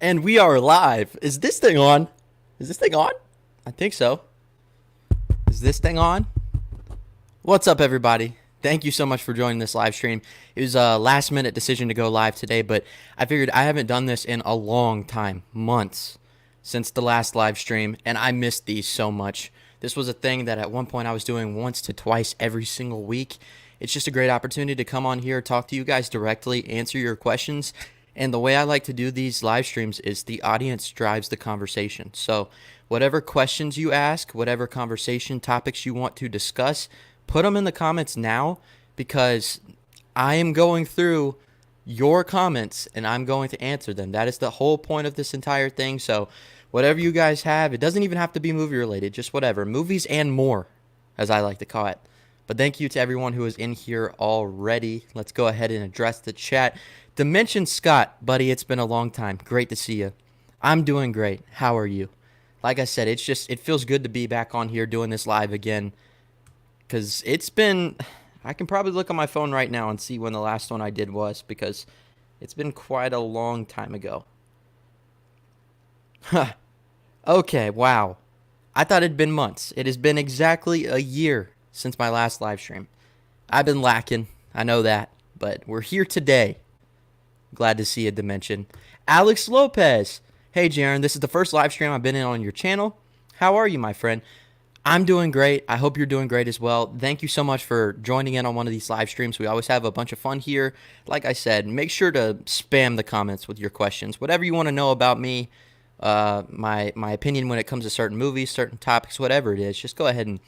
And we are live. Is this thing on? Is this thing on? I think so. Is this thing on? What's up, everybody? Thank you so much for joining this live stream. It was a last minute decision to go live today, but I figured I haven't done this in a long time, months, since the last live stream, and I missed these so much. This was a thing that at one point I was doing once to twice every single week. It's just a great opportunity to come on here, talk to you guys directly, answer your questions. And the way I like to do these live streams is the audience drives the conversation. So whatever questions you ask, whatever conversation topics you want to discuss, put them in the comments now, because I am going through your comments and I'm going to answer them. That is the whole point of this entire thing. So whatever you guys have, it doesn't even have to be movie related, just whatever. Movies and more, as I like to call it. But thank you to everyone who is in here already. Let's go ahead and address the chat. Dimension Scott, buddy, it's been a long time. Great to see you. I'm doing great. How are you? Like I said, it feels good to be back on here doing this live again, because it's been, I can probably look on my phone right now and see when the last one I did was, because it's been quite a long time ago. Huh. Okay, wow. I thought it'd been months. It has been exactly a year since my last live stream. I've been lacking, I know that, but we're here today. Glad to see a Dimension. Alex Lopez. Hey, Jaren, this is the first live stream I've been in on your channel. How are you, my friend? I'm doing great. I hope you're doing great as well. Thank you so much for joining in on one of these live streams. We always have a bunch of fun here. Like I said, make sure to spam the comments with your questions. Whatever you want to know about me, my opinion when it comes to certain movies, certain topics, whatever it is, just go ahead and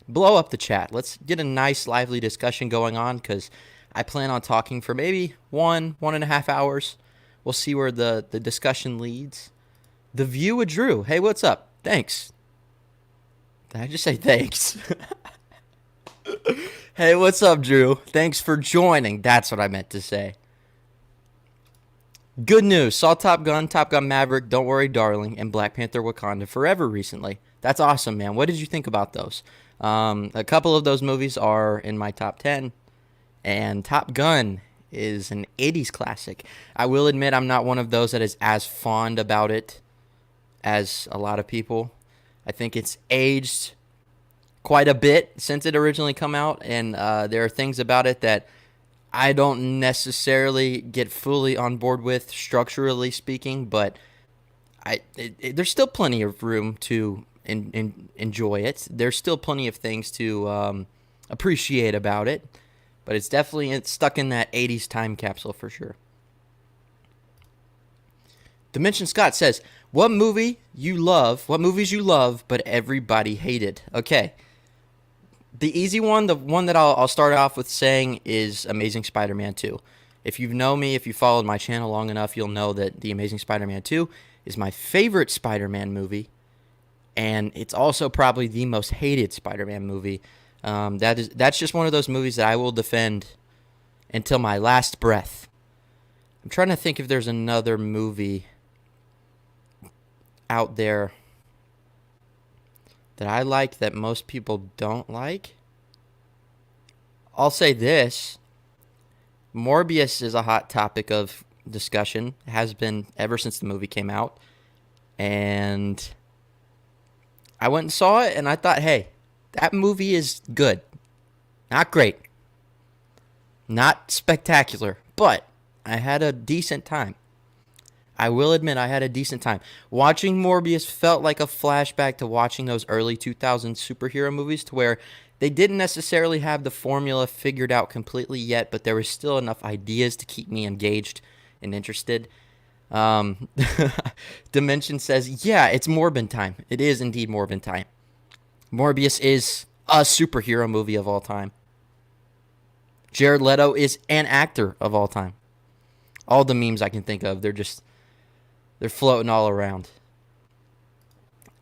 blow up the chat. Let's get a nice, lively discussion going on, because I plan on talking for maybe 1.5 hours. We'll see where the discussion leads. The View with Drew. Hey, what's up? Thanks. Did I just say thanks? Hey, what's up, Drew? Thanks for joining. That's what I meant to say. Good news. Saw Top Gun Maverick, Don't Worry, Darling, and Black Panther Wakanda Forever recently. That's awesome, man. What did you think about those? A couple of those movies are in my top 10. And Top Gun is an 80s classic. I will admit I'm not one of those that is as fond about it as a lot of people. I think it's aged quite a bit since it originally come out, and there are things about it that I don't necessarily get fully on board with, structurally speaking, but there's still plenty of room to enjoy it. There's still plenty of things to appreciate about it. But it's stuck in that 80s time capsule for sure. Dimension Scott says, what movies you love, but everybody hated? Okay. The easy one, the one that I'll start off with saying is Amazing Spider-Man 2. If you know me, if you followed my channel long enough, you'll know that The Amazing Spider-Man 2 is my favorite Spider-Man movie. And it's also probably the most hated Spider-Man movie. That's just one of those movies that I will defend until my last breath. I'm trying to think if there's another movie out there that I like that most people don't like. I'll say this. Morbius is a hot topic of discussion. It has been ever since the movie came out. And I went and saw it and I thought, hey, that movie is good. Not great. Not spectacular. But I had a decent time. I will admit I had a decent time. Watching Morbius felt like a flashback to watching those early 2000s superhero movies, to where they didn't necessarily have the formula figured out completely yet, but there was still enough ideas to keep me engaged and interested. Dimension says, yeah, it's Morbin time. It is indeed Morbin time. Morbius is a superhero movie of all time. Jared Leto is an actor of all time. All the memes I can think of, they're floating all around.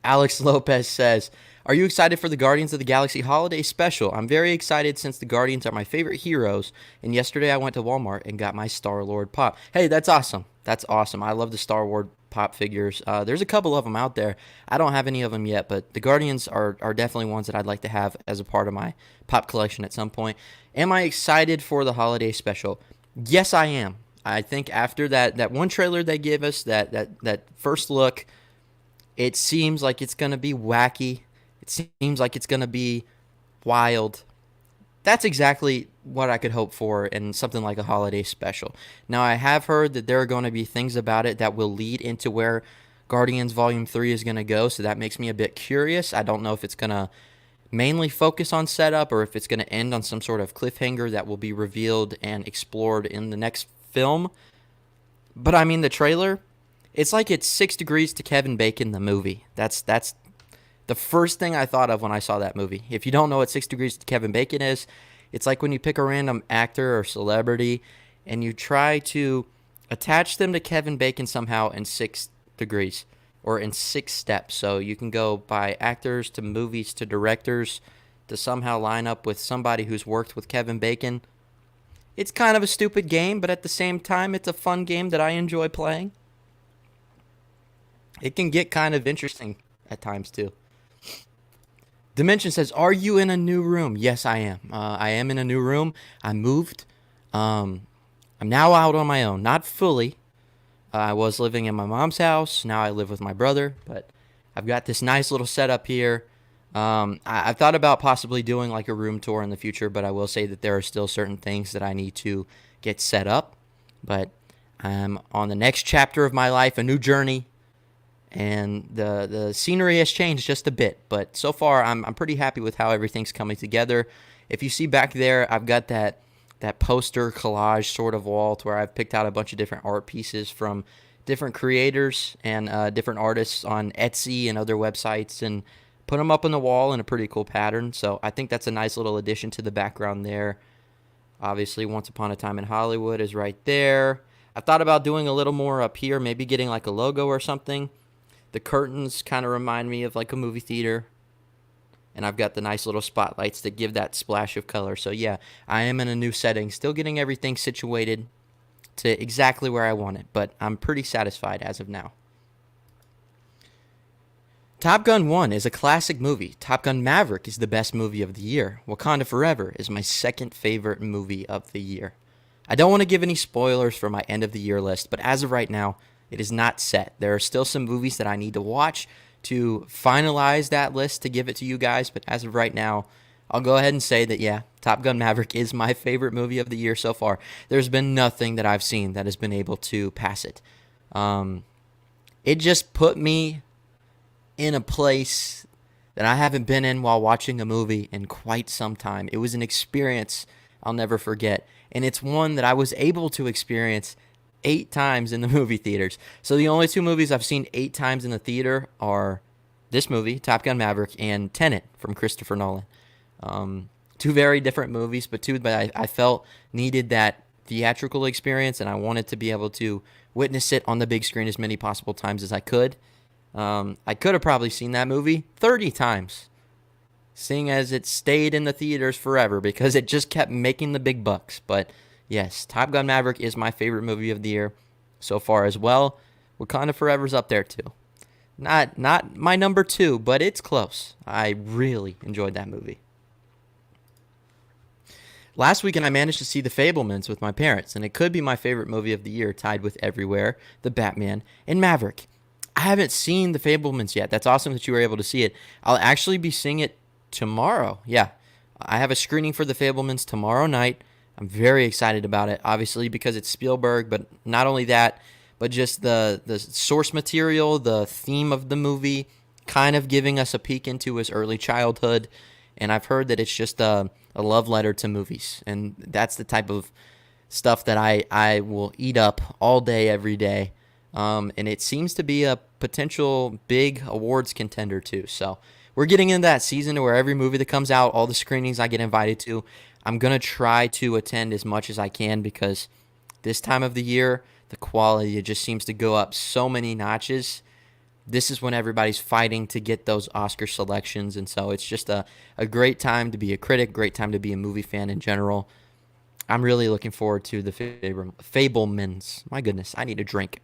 Alex Lopez says, are you excited for the Guardians of the Galaxy holiday special? I'm very excited since the Guardians are my favorite heroes, and yesterday I went to Walmart and got my Star-Lord pop. Hey, that's awesome. That's awesome. I love the Star-Lord pop figures. There's a couple of them out there. I don't have any of them yet, but the Guardians are definitely ones that I'd like to have as a part of my pop collection at some point. Am I excited for the holiday special? Yes, I am. I think after that one trailer they gave us, that first look, it seems like it's going to be wacky. It seems like it's going to be wild. That's exactly what I could hope for in something like a holiday special. Now, I have heard that there are going to be things about it that will lead into where Guardians Volume 3 is going to go, so that makes me a bit curious. I don't know if it's going to mainly focus on setup or if it's going to end on some sort of cliffhanger that will be revealed and explored in the next film. But I mean, the trailer, it's like it's 6 Degrees to Kevin Bacon, the movie. That's the first thing I thought of when I saw that movie. If you don't know what 6 Degrees to Kevin Bacon is, it's like when you pick a random actor or celebrity and you try to attach them to Kevin Bacon somehow in 6 degrees or in 6 steps. So you can go by actors to movies to directors to somehow line up with somebody who's worked with Kevin Bacon. It's kind of a stupid game, but at the same time, it's a fun game that I enjoy playing. It can get kind of interesting at times, too. Dimension says, are you in a new room? Yes, I am. I am in a new room. I moved. I'm now out on my own. Not fully. I was living in my mom's house. Now I live with my brother. But I've got this nice little setup here. I've thought about possibly doing like a room tour in the future, but I will say that there are still certain things that I need to get set up. But I'm on the next chapter of my life, a new journey. And the scenery has changed just a bit, but so far I'm pretty happy with how everything's coming together. If you see back there, I've got that poster collage sort of wall to where I've picked out a bunch of different art pieces from different creators and different artists on Etsy and other websites and put them up on the wall in a pretty cool pattern. So I think that's a nice little addition to the background there. Obviously, Once Upon a Time in Hollywood is right there. I thought about doing a little more up here, maybe getting like a logo or something. The curtains kind of remind me of like a movie theater. And I've got the nice little spotlights that give that splash of color. So yeah, I am in a new setting. Still getting everything situated to exactly where I want it. But I'm pretty satisfied as of now. Top Gun 1 is a classic movie. Top Gun Maverick is the best movie of the year. Wakanda Forever is my second favorite movie of the year. I don't want to give any spoilers for my end of the year list, but as of right now, it is not set. There are still some movies that I need to watch to finalize that list to give it to you guys. But as of right now, I'll go ahead and say that, yeah, Top Gun Maverick is my favorite movie of the year so far. There's been nothing that I've seen that has been able to pass it. It just put me in a place that I haven't been in while watching a movie in quite some time. It was an experience I'll never forget. And it's one that I was able to experience 8 times in the movie theaters. So the only 2 movies I've seen 8 times in the theater are this movie, Top Gun Maverick, and Tenet from Christopher Nolan. 2 very different movies, but 2 that I felt needed that theatrical experience, and I wanted to be able to witness it on the big screen as many possible times as I could. I could have probably seen that movie 30 times, seeing as it stayed in the theaters forever because it just kept making the big bucks. But yes, Top Gun Maverick is my favorite movie of the year so far as well. Wakanda Forever's up there too. Not my number 2, but it's close. I really enjoyed that movie. Last weekend, I managed to see The Fabelmans with my parents, and it could be my favorite movie of the year, tied with Everywhere, The Batman, and Maverick. I haven't seen The Fabelmans yet. That's awesome that you were able to see it. I'll actually be seeing it tomorrow. Yeah, I have a screening for The Fabelmans tomorrow night. I'm very excited about it, obviously, because it's Spielberg, but not only that, but just the source material, the theme of the movie, kind of giving us a peek into his early childhood. And I've heard that it's just a love letter to movies. And that's the type of stuff that I will eat up all day, every day. And it seems to be a potential big awards contender, too. So we're getting into that season where every movie that comes out, all the screenings I get invited to, I'm going to try to attend as much as I can because this time of the year, the quality, it just seems to go up so many notches. This is when everybody's fighting to get those Oscar selections, and so it's just a great time to be a critic, great time to be a movie fan in general. I'm really looking forward to The Fabelmans. My goodness, I need a drink.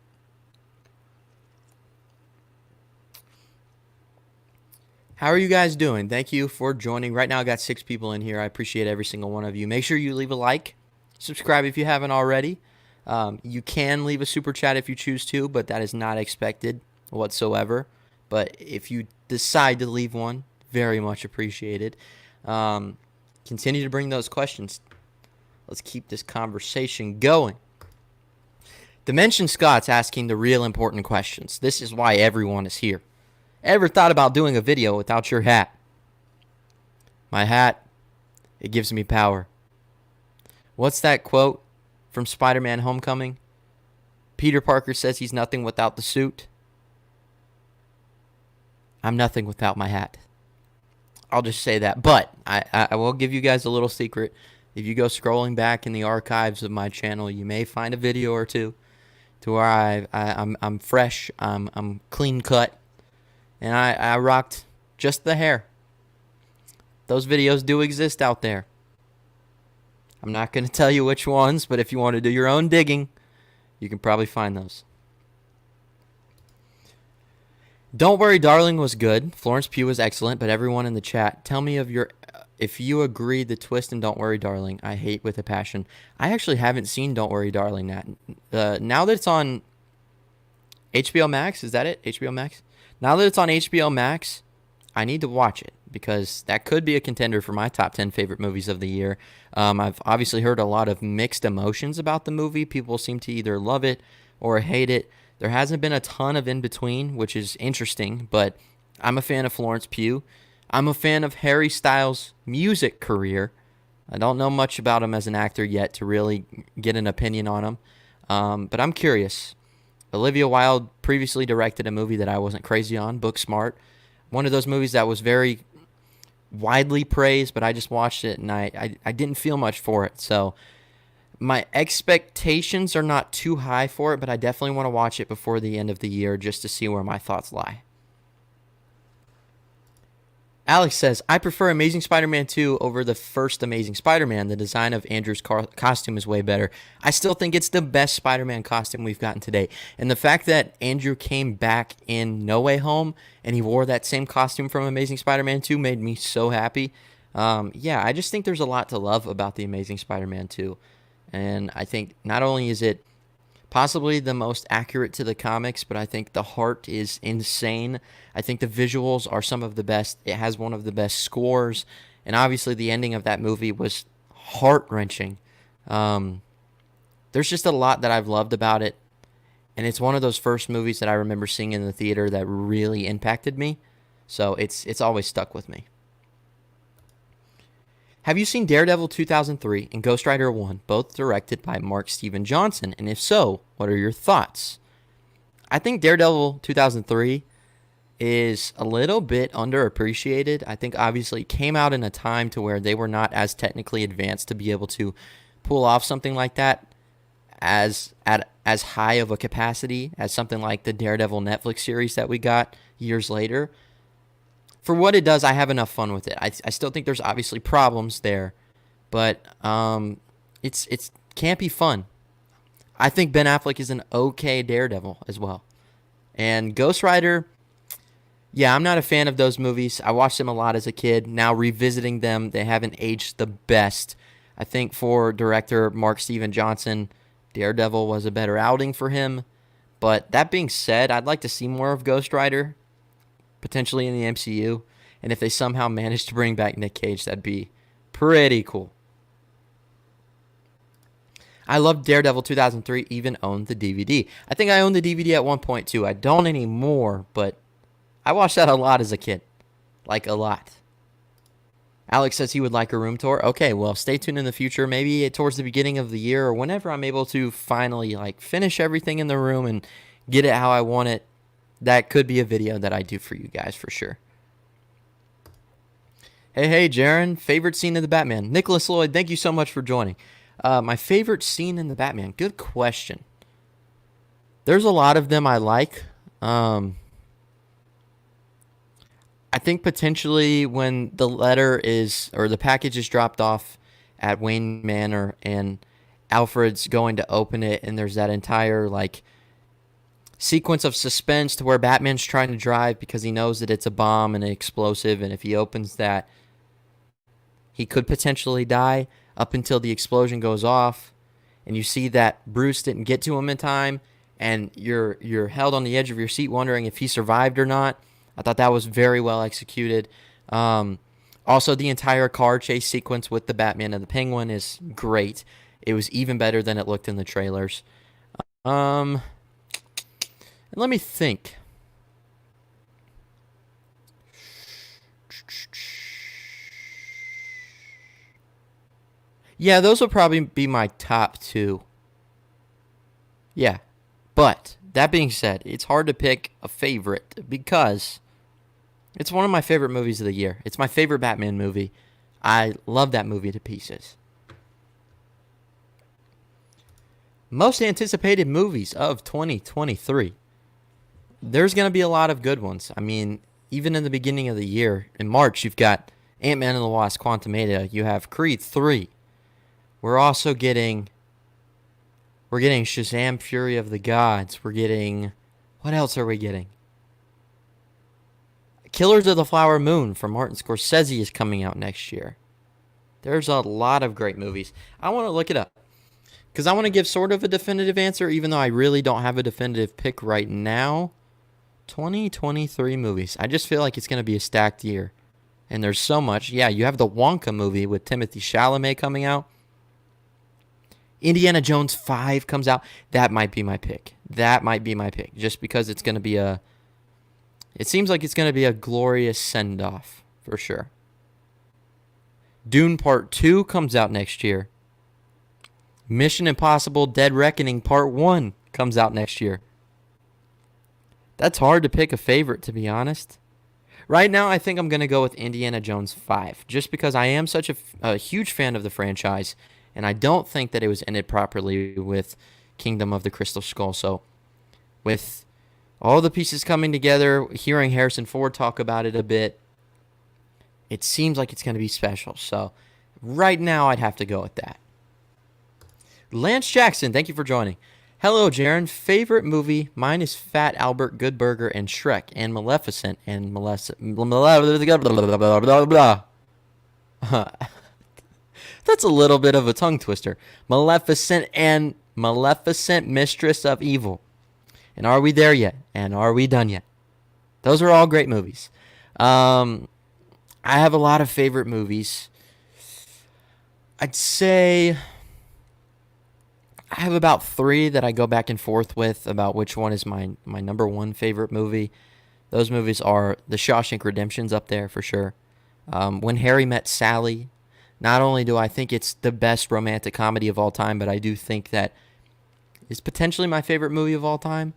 How are you guys doing? Thank you for joining. Right now, I got 6 people in here. I appreciate every single one of you. Make sure you leave a like. Subscribe if you haven't already. You can leave a super chat if you choose to, but that is not expected whatsoever. But if you decide to leave one, very much appreciated. Continue to bring those questions. Let's keep this conversation going. Dimension Scott's asking the real important questions. This is why everyone is here. Ever thought about doing a video without your hat? My hat, it gives me power. What's that quote from Spider-Man Homecoming? Peter Parker says he's nothing without the suit. I'm nothing without my hat. I'll just say that. But I will give you guys a little secret. If you go scrolling back in the archives of my channel, you may find a video or two to where I'm fresh, I'm clean cut, and I rocked just the hair. Those videos do exist out there. I'm not going to tell you which ones, but if you want to do your own digging, you can probably find those. Don't Worry Darling was good. Florence Pugh was excellent, but everyone in the chat, tell me if you agree the twist in Don't Worry Darling, I hate with a passion. I actually haven't seen Don't Worry Darling. Now that it's on HBO Max, is that it? HBO Max? Now that it's on HBO Max, I need to watch it because that could be a contender for my top 10 favorite movies of the year. I've obviously heard a lot of mixed emotions about the movie. People seem to either love it or hate it. There hasn't been a ton of in-between, which is interesting, but I'm a fan of Florence Pugh. I'm a fan of Harry Styles' music career. I don't know much about him as an actor yet to really get an opinion on him, but I'm curious. Olivia Wilde previously directed a movie that I wasn't crazy on, Booksmart. One of those movies that was very widely praised, but I just watched it and I didn't feel much for it. So my expectations are not too high for it, but I definitely want to watch it before the end of the year just to see where my thoughts lie. Alex says, I prefer Amazing Spider-Man 2 over the first Amazing Spider-Man. The design of Andrew's costume is way better. I still think it's the best Spider-Man costume we've gotten today. And the fact that Andrew came back in No Way Home and he wore that same costume from Amazing Spider-Man 2 made me so happy. I just think there's a lot to love about the Amazing Spider-Man 2. And I think not only is it possibly the most accurate to the comics, but I think the heart is insane. I think the visuals are some of the best. It has one of the best scores, and obviously the ending of that movie was heart-wrenching. There's just a lot that I've loved about it, and it's one of those first movies that I remember seeing in the theater that really impacted me, so it's always stuck with me. Have you seen Daredevil 2003 and Ghost Rider 1, both directed by Mark Steven Johnson? And if so, what are your thoughts? I think Daredevil 2003 is a little bit underappreciated. I think obviously it came out in a time to where they were not as technically advanced to be able to pull off something like that as high of a capacity as something like the Daredevil Netflix series that we got years later. For what it does, I have enough fun with it. I still think there's obviously problems there, but it's campy fun. I think Ben Affleck is an okay Daredevil as well. And Ghost Rider, yeah, I'm not a fan of those movies. I watched them a lot as a kid. Now revisiting them, they haven't aged the best. I think for director Mark Steven Johnson, Daredevil was a better outing for him. But that being said, I'd like to see more of Ghost Rider, potentially in the MCU, and if they somehow manage to bring back Nick Cage, that'd be pretty cool. I loved Daredevil 2003, even owned the DVD. I think I owned the DVD at one point too. I don't anymore, but I watched that a lot as a kid. Like a lot. Alex says he would like a room tour. Okay, well, stay tuned in the future. Maybe towards the beginning of the year or whenever I'm able to finally finish everything in the room and get it how I want it. That could be a video that I do for you guys for sure. Hey, Jaren. Favorite scene in the Batman? Nicholas Lloyd, thank you so much for joining. My favorite scene in the Batman? Good question. There's a lot of them I like. I think potentially when the letter is, or the package is dropped off at Wayne Manor and Alfred's going to open it and there's that entire sequence of suspense to where Batman's trying to drive because he knows that it's a bomb and an explosive, and if he opens that, he could potentially die up until the explosion goes off. and you see that Bruce didn't get to him in time, and you're held on the edge of your seat wondering if he survived or not. I thought that was very well executed. Also, the entire car chase sequence with the Batman and the Penguin is great. It was even better than it looked in the trailers. And let me think. Yeah, those will probably be my top two. Yeah. But that being said, it's hard to pick a favorite because it's one of my favorite movies of the year. It's my favorite Batman movie. I love that movie to pieces. Most anticipated movies of 2023. There's going to be a lot of good ones. I mean, even in the beginning of the year, in March, you've got Ant-Man and the Wasp: Quantumania. You have Creed 3. We're also getting Shazam: Fury of the Gods. We're getting, what else are we getting? Killers of the Flower Moon from Martin Scorsese is coming out next year. There's a lot of great movies. I want to look it up because I want to give sort of a definitive answer, even though I really don't have a definitive pick right now. 2023 movies. I just feel like it's going to be a stacked year. And there's so much. Yeah, you have the Wonka movie with Timothée Chalamet coming out. Indiana Jones 5 comes out. That might be my pick. Just because it's going to be it seems like it's going to be a glorious send-off, for sure. Dune Part 2 comes out next year. Mission Impossible Dead Reckoning Part 1 comes out next year. That's hard to pick a favorite, to be honest. Right now, I think I'm going to go with Indiana Jones 5, just because I am such a huge fan of the franchise, and I don't think that it was ended properly with Kingdom of the Crystal Skull. So, with all the pieces coming together, hearing Harrison Ford talk about it a bit, it seems like it's going to be special. So, right now, I'd have to go with that. Lance Jackson, thank you for joining. Hello, Jaren. Favorite movie? Mine is Fat Albert, Good Burger, and Shrek, and Maleficent, and That's a little bit of a tongue twister. Maleficent and Maleficent, Mistress of Evil. And Are We There Yet? And Are We Done Yet? Those are all great movies. I have a lot of favorite movies. I'd say I have about 3 that I go back and forth with about which one is my number 1 favorite movie. Those movies are The Shawshank Redemption's up there for sure. When Harry Met Sally. Not only do I think it's the best romantic comedy of all time, but I do think that it's potentially my favorite movie of all time.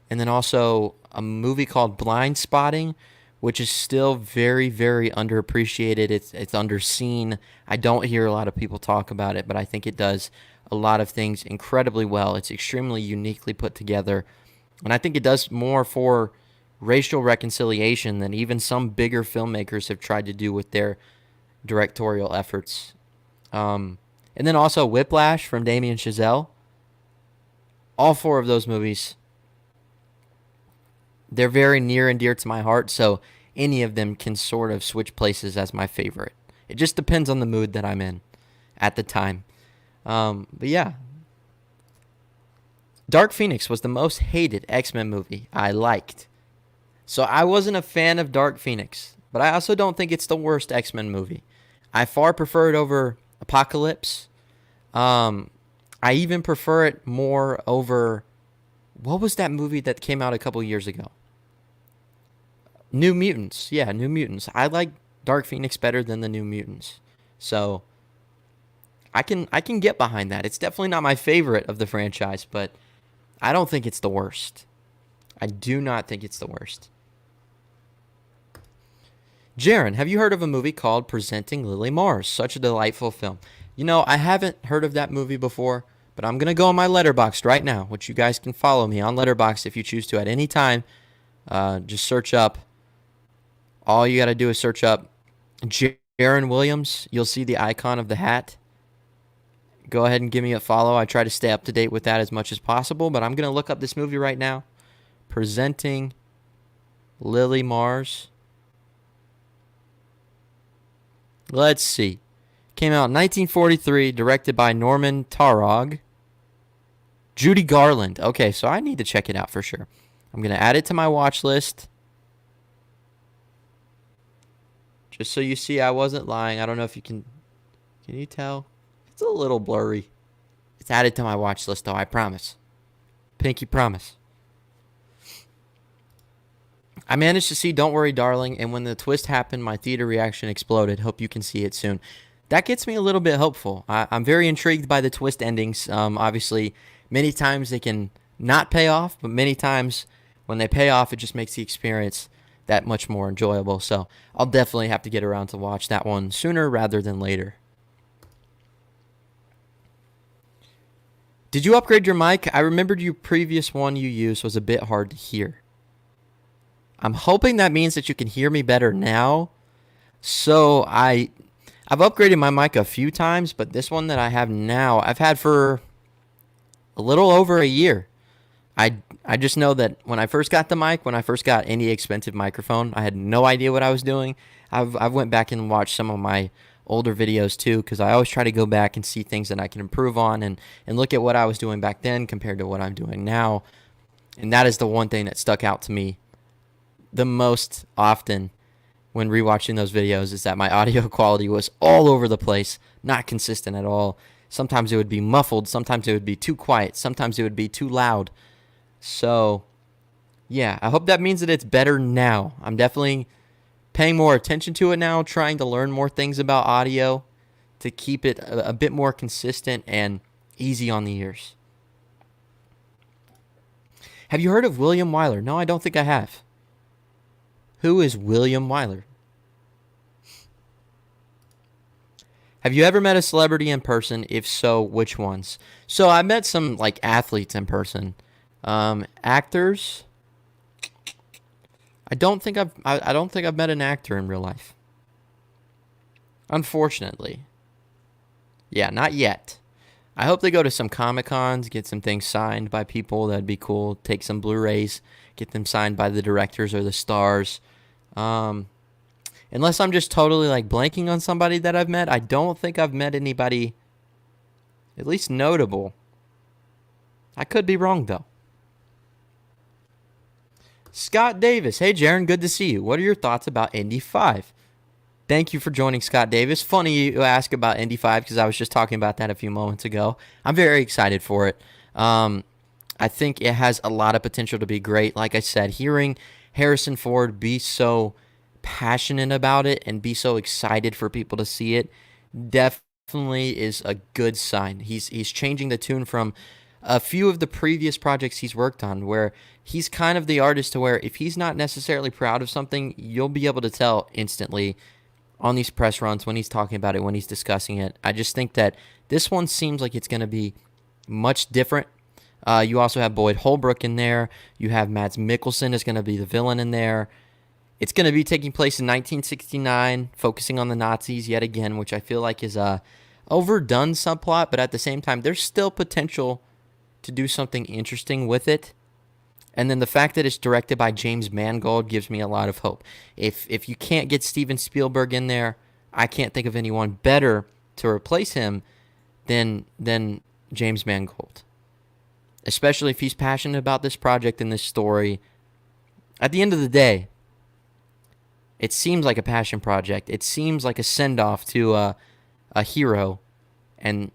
And then also a movie called Blind Spotting, which is still very, very underappreciated. It's underseen. I don't hear a lot of people talk about it, but I think it does a lot of things incredibly well. It's extremely uniquely put together. And I think it does more for racial reconciliation than even some bigger filmmakers have tried to do with their directorial efforts. And then also Whiplash from Damien Chazelle. All 4 of those movies, they're very near and dear to my heart, so any of them can sort of switch places as my favorite. It just depends on the mood that I'm in at the time. But yeah. Dark Phoenix was the most hated X-Men movie I liked. So I wasn't a fan of Dark Phoenix, but I also don't think it's the worst X-Men movie. I far prefer it over Apocalypse. I even prefer it more over, what was that movie that came out a couple years ago? New Mutants. Yeah, New Mutants. I like Dark Phoenix better than the New Mutants. So I can get behind that. It's definitely not my favorite of the franchise, but I don't think it's the worst. I do not think it's the worst. Jaren, have you heard of a movie called Presenting Lily Mars? Such a delightful film. You know, I haven't heard of that movie before, but I'm going to go on my Letterboxd right now, which you guys can follow me on Letterboxd if you choose to at any time. Just search up. All you got to do is search up Jaren Williams. You'll see the icon of the hat. Go ahead and give me a follow. I try to stay up to date with that as much as possible, but I'm going to look up this movie right now. Presenting Lily Mars. Let's see. Came out in 1943, directed by Norman Taurog. Judy Garland. Okay, so I need to check it out for sure. I'm going to add it to my watch list. Just so you see I wasn't lying. I don't know if you can... Can you tell? It's a little blurry. It's added to my watch list, though, I promise. Pinky promise. I managed to see Don't Worry, Darling, and when the twist happened, my theater reaction exploded. Hope you can see it soon. That gets me a little bit hopeful. I'm very intrigued by the twist endings. Obviously, many times they can not pay off, but many times when they pay off, it just makes the experience that much more enjoyable. So I'll definitely have to get around to watch that one sooner rather than later. Did you upgrade your mic? I remembered your previous one you used was a bit hard to hear. I'm hoping that means that you can hear me better now. So I've upgraded my mic a few times, but this one that I have now, I've had for a little over a year. I just know that when I first got the mic, when I first got any expensive microphone, I had no idea what I was doing. I've went back and watched some of my older videos too, because I always try to go back and see things that I can improve on and look at what I was doing back then compared to what I'm doing now. And that is the one thing that stuck out to me the most often when rewatching those videos, is that my audio quality was all over the place, not consistent at all. Sometimes it would be muffled, sometimes it would be too quiet, sometimes it would be too loud. So, yeah, I hope that means that it's better now. I'm definitely paying more attention to it now, trying to learn more things about audio to keep it a bit more consistent and easy on the ears. Have you heard of William Wyler? No, I don't think I have. Who is William Wyler? Have you ever met a celebrity in person? If so, which ones? So I met some like athletes in person. Actors. I don't think I've met an actor in real life. Unfortunately. Yeah, not yet. I hope they go to some Comic-Cons, get some things signed by people. That'd be cool. Take some Blu-rays, get them signed by the directors or the stars. Unless I'm just totally like blanking on somebody that I've met, I don't think I've met anybody at least notable. I could be wrong though. Scott Davis. Hey, Jaren, good to see you. What are your thoughts about Indy 5? Thank you for joining, Scott Davis. Funny you ask about Indy 5 because I was just talking about that a few moments ago. I'm very excited for it. I think it has a lot of potential to be great. Like I said, hearing Harrison Ford be so passionate about it and be so excited for people to see it definitely is a good sign. He's changing the tune from a few of the previous projects he's worked on, where he's kind of the artist to where if he's not necessarily proud of something, you'll be able to tell instantly on these press runs when he's talking about it, when he's discussing it. I just think that this one seems like it's going to be much different. You also have Boyd Holbrook in there. You have Mads Mikkelsen is going to be the villain in there. It's going to be taking place in 1969, focusing on the Nazis yet again, which I feel like is a overdone subplot, but at the same time, there's still potential to do something interesting with it. And then the fact that it's directed by James Mangold gives me a lot of hope. If you can't get Steven Spielberg in there, I can't think of anyone better to replace him than James Mangold. Especially if he's passionate about this project and this story. At the end of the day, it seems like a passion project. It seems like a send-off to a hero. And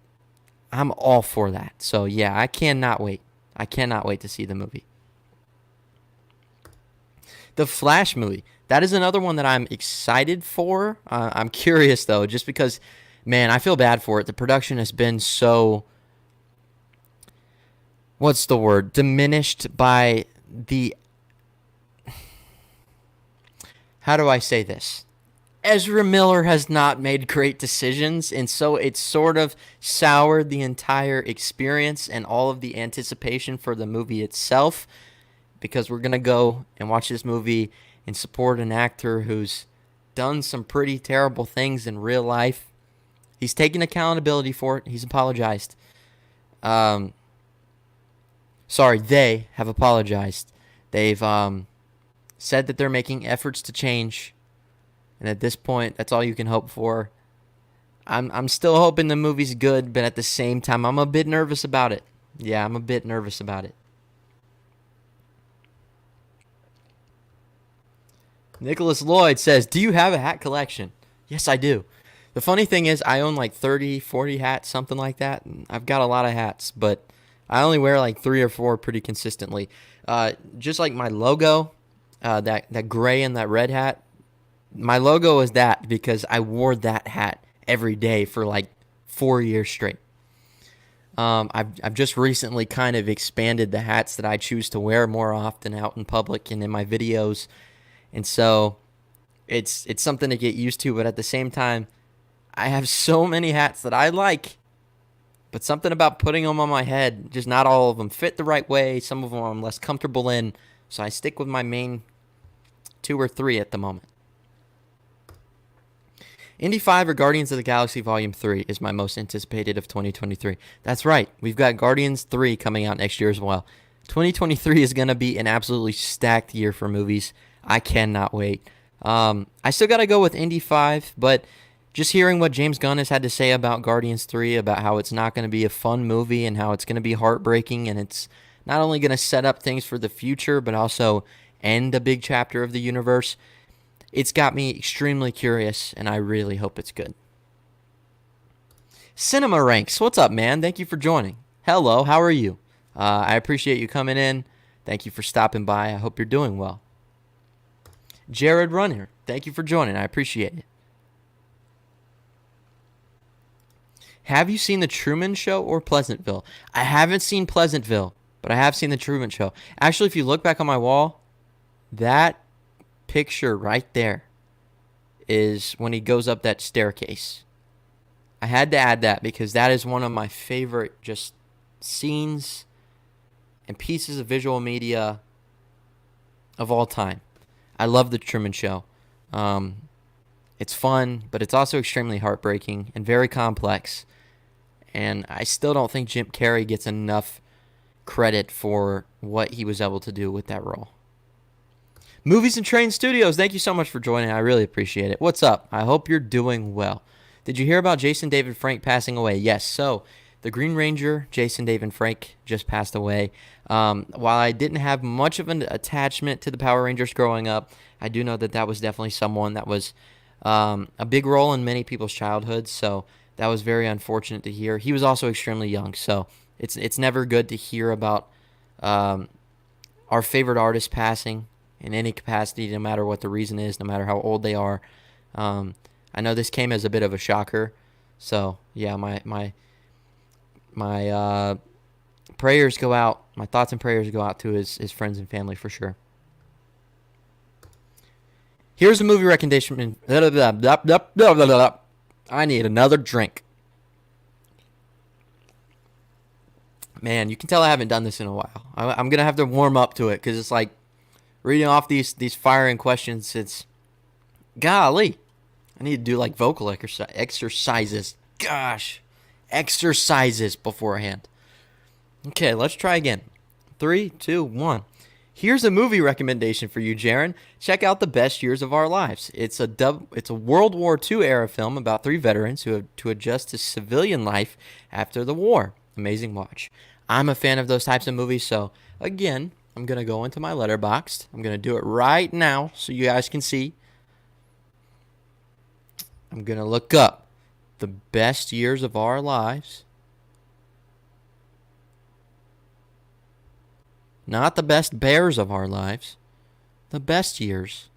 I'm all for that. So, yeah, I cannot wait. I cannot wait to see the movie. The Flash movie. That is another one that I'm excited for. I'm curious, though, just because, man, I feel bad for it. The production has been so, what's the word? Diminished by the, how do I say this? Ezra Miller has not made great decisions, and so it's sort of soured the entire experience and all of the anticipation for the movie itself, because we're going to go and watch this movie and support an actor who's done some pretty terrible things in real life. He's taken accountability for it. He's apologized. Sorry, they have apologized. They've said that they're making efforts to change. And at this point, that's all you can hope for. I'm still hoping the movie's good, but at the same time, I'm a bit nervous about it. Yeah, I'm a bit nervous about it. Nicholas Lloyd says, do you have a hat collection? Yes, I do. The funny thing is, I own like 30, 40 hats, something like that. And I've got a lot of hats, but I only wear like 3 or 4 pretty consistently. Just like my logo, that gray and that red hat, my logo is that because I wore that hat every day for like 4 years straight. I've just recently kind of expanded the hats that I choose to wear more often out in public and in my videos. And so it's something to get used to, but at the same time, I have so many hats that I like, but something about putting them on my head, just not all of them fit the right way. Some of them I'm less comfortable in, so I stick with my main 2 or 3 at the moment. Indy 5 or Guardians of the Galaxy Volume 3 is my most anticipated of 2023. That's right. We've got Guardians 3 coming out next year as well. 2023 is going to be an absolutely stacked year for movies. I cannot wait. I still got to go with Indy 5, but just hearing what James Gunn has had to say about Guardians 3, about how it's not going to be a fun movie and how it's going to be heartbreaking, and it's not only going to set up things for the future, but also end a big chapter of the universe, it's got me extremely curious, and I really hope it's good. Cinema Ranks, what's up, man? Thank you for joining. Hello, how are you? I appreciate you coming in. Thank you for stopping by. I hope you're doing well. Jared Runner, thank you for joining. I appreciate it. Have you seen The Truman Show or Pleasantville? I haven't seen Pleasantville, but I have seen The Truman Show. Actually, if you look back on my wall, that picture right there is when he goes up that staircase. I had to add that because that is one of my favorite just scenes and pieces of visual media of all time. I love The Truman Show. It's fun, but it's also extremely heartbreaking and very complex. And I still don't think Jim Carrey gets enough credit for what he was able to do with that role. Movies and Train Studios, thank you so much for joining. I really appreciate it. What's up? I hope you're doing well. Did you hear about Jason David Frank passing away? Yes. So the Green Ranger, Jason David Frank, just passed away. While I didn't have much of an attachment to the Power Rangers growing up, I do know that that was definitely someone that was a big role in many people's childhoods. So that was very unfortunate to hear. He was also extremely young, so it's never good to hear about our favorite artist passing in any capacity, no matter what the reason is, no matter how old they are. I know this came as a bit of a shocker, so yeah, my prayers go out, my thoughts and prayers go out to his friends and family for sure. Here's a movie recommendation. I need another drink. Man, you can tell I haven't done this in a while. I'm going to have to warm up to it because it's like reading off these firing questions. It's, golly, I need to do like vocal exercises. Gosh, exercises beforehand. Okay, let's try again. 3, 2, 1. Here's a movie recommendation for you, Jaren. Check out The Best Years of Our Lives. It's a World War II era film about 3 veterans who have to adjust to civilian life after the war. Amazing watch. I'm a fan of those types of movies, so again, I'm going to go into my Letterboxd. I'm going to do it right now so you guys can see. I'm going to look up The Best Years of Our Lives. Not the best bears of our lives. The best years.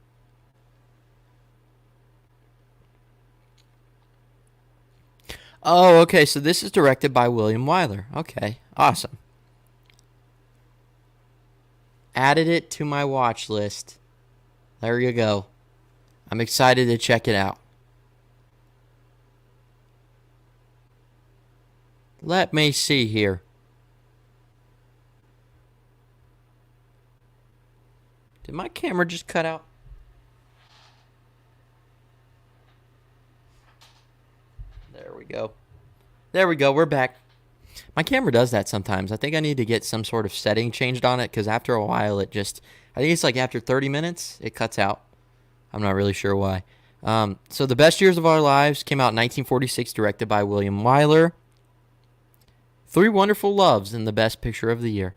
Oh, okay. So this is directed by William Wyler. Okay. Awesome. Added it to my watch list. There you go. I'm excited to check it out. Let me see here. Did my camera just cut out? There we go. There we go. We're back. My camera does that sometimes. I think I need to get some sort of setting changed on it because after a while it just... I think it's like after 30 minutes, it cuts out. I'm not really sure why. So The Best Years of Our Lives came out in 1946, directed by William Wyler. Three Wonderful Loves in the Best Picture of the Year.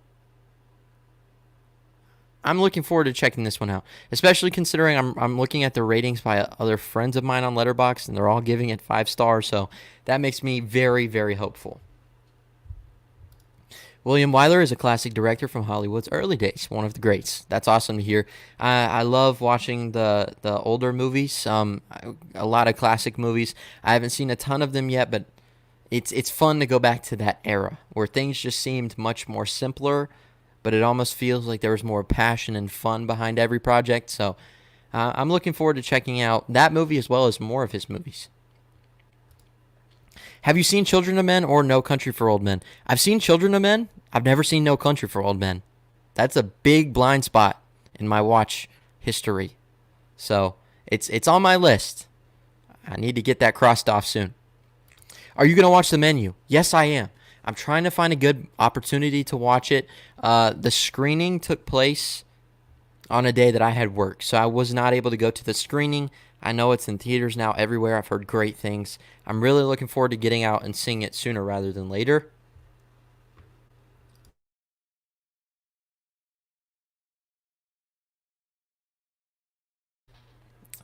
I'm looking forward to checking this one out, especially considering I'm looking at the ratings by other friends of mine on Letterboxd, and they're all giving it 5 stars, so that makes me very, very hopeful. William Wyler is a classic director from Hollywood's early days, one of the greats. That's awesome to hear. I love watching the older movies, a lot of classic movies. I haven't seen a ton of them yet, but it's fun to go back to that era where things just seemed much more simpler, but it almost feels like there was more passion and fun behind every project. So I'm looking forward to checking out that movie as well as more of his movies. Have you seen Children of Men or No Country for Old Men? I've seen Children of Men. I've never seen No Country for Old Men. That's a big blind spot in my watch history. So it's on my list. I need to get that crossed off soon. Are you going to watch The Menu? Yes, I am. I'm trying to find a good opportunity to watch it. The screening took place on a day that I had work, so I was not able to go to the screening. I know it's in theaters now everywhere. I've heard great things. I'm really looking forward to getting out and seeing it sooner rather than later.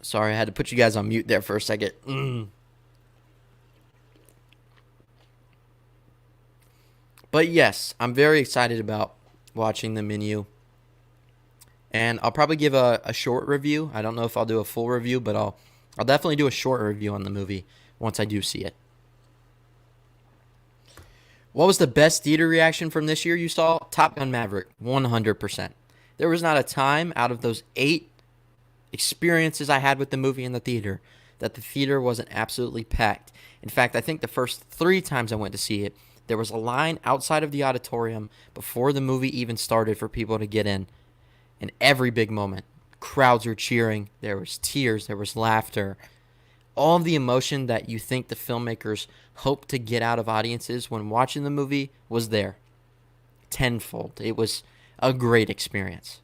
Sorry, I had to put you guys on mute there for a second. But yes, I'm very excited about watching The Menu. And I'll probably give a short review. I don't know if I'll do a full review, but I'll definitely do a short review on the movie once I do see it. What was the best theater reaction from this year you saw? Top Gun Maverick, 100%. There was not a time out of those 8 experiences I had with the movie in the theater that the theater wasn't absolutely packed. In fact, I think the first 3 times I went to see it, there was a line outside of the auditorium before the movie even started for people to get in. In every big moment, crowds were cheering, there was tears, there was laughter. All of the emotion that you think the filmmakers hope to get out of audiences when watching the movie was there. Tenfold. It was a great experience.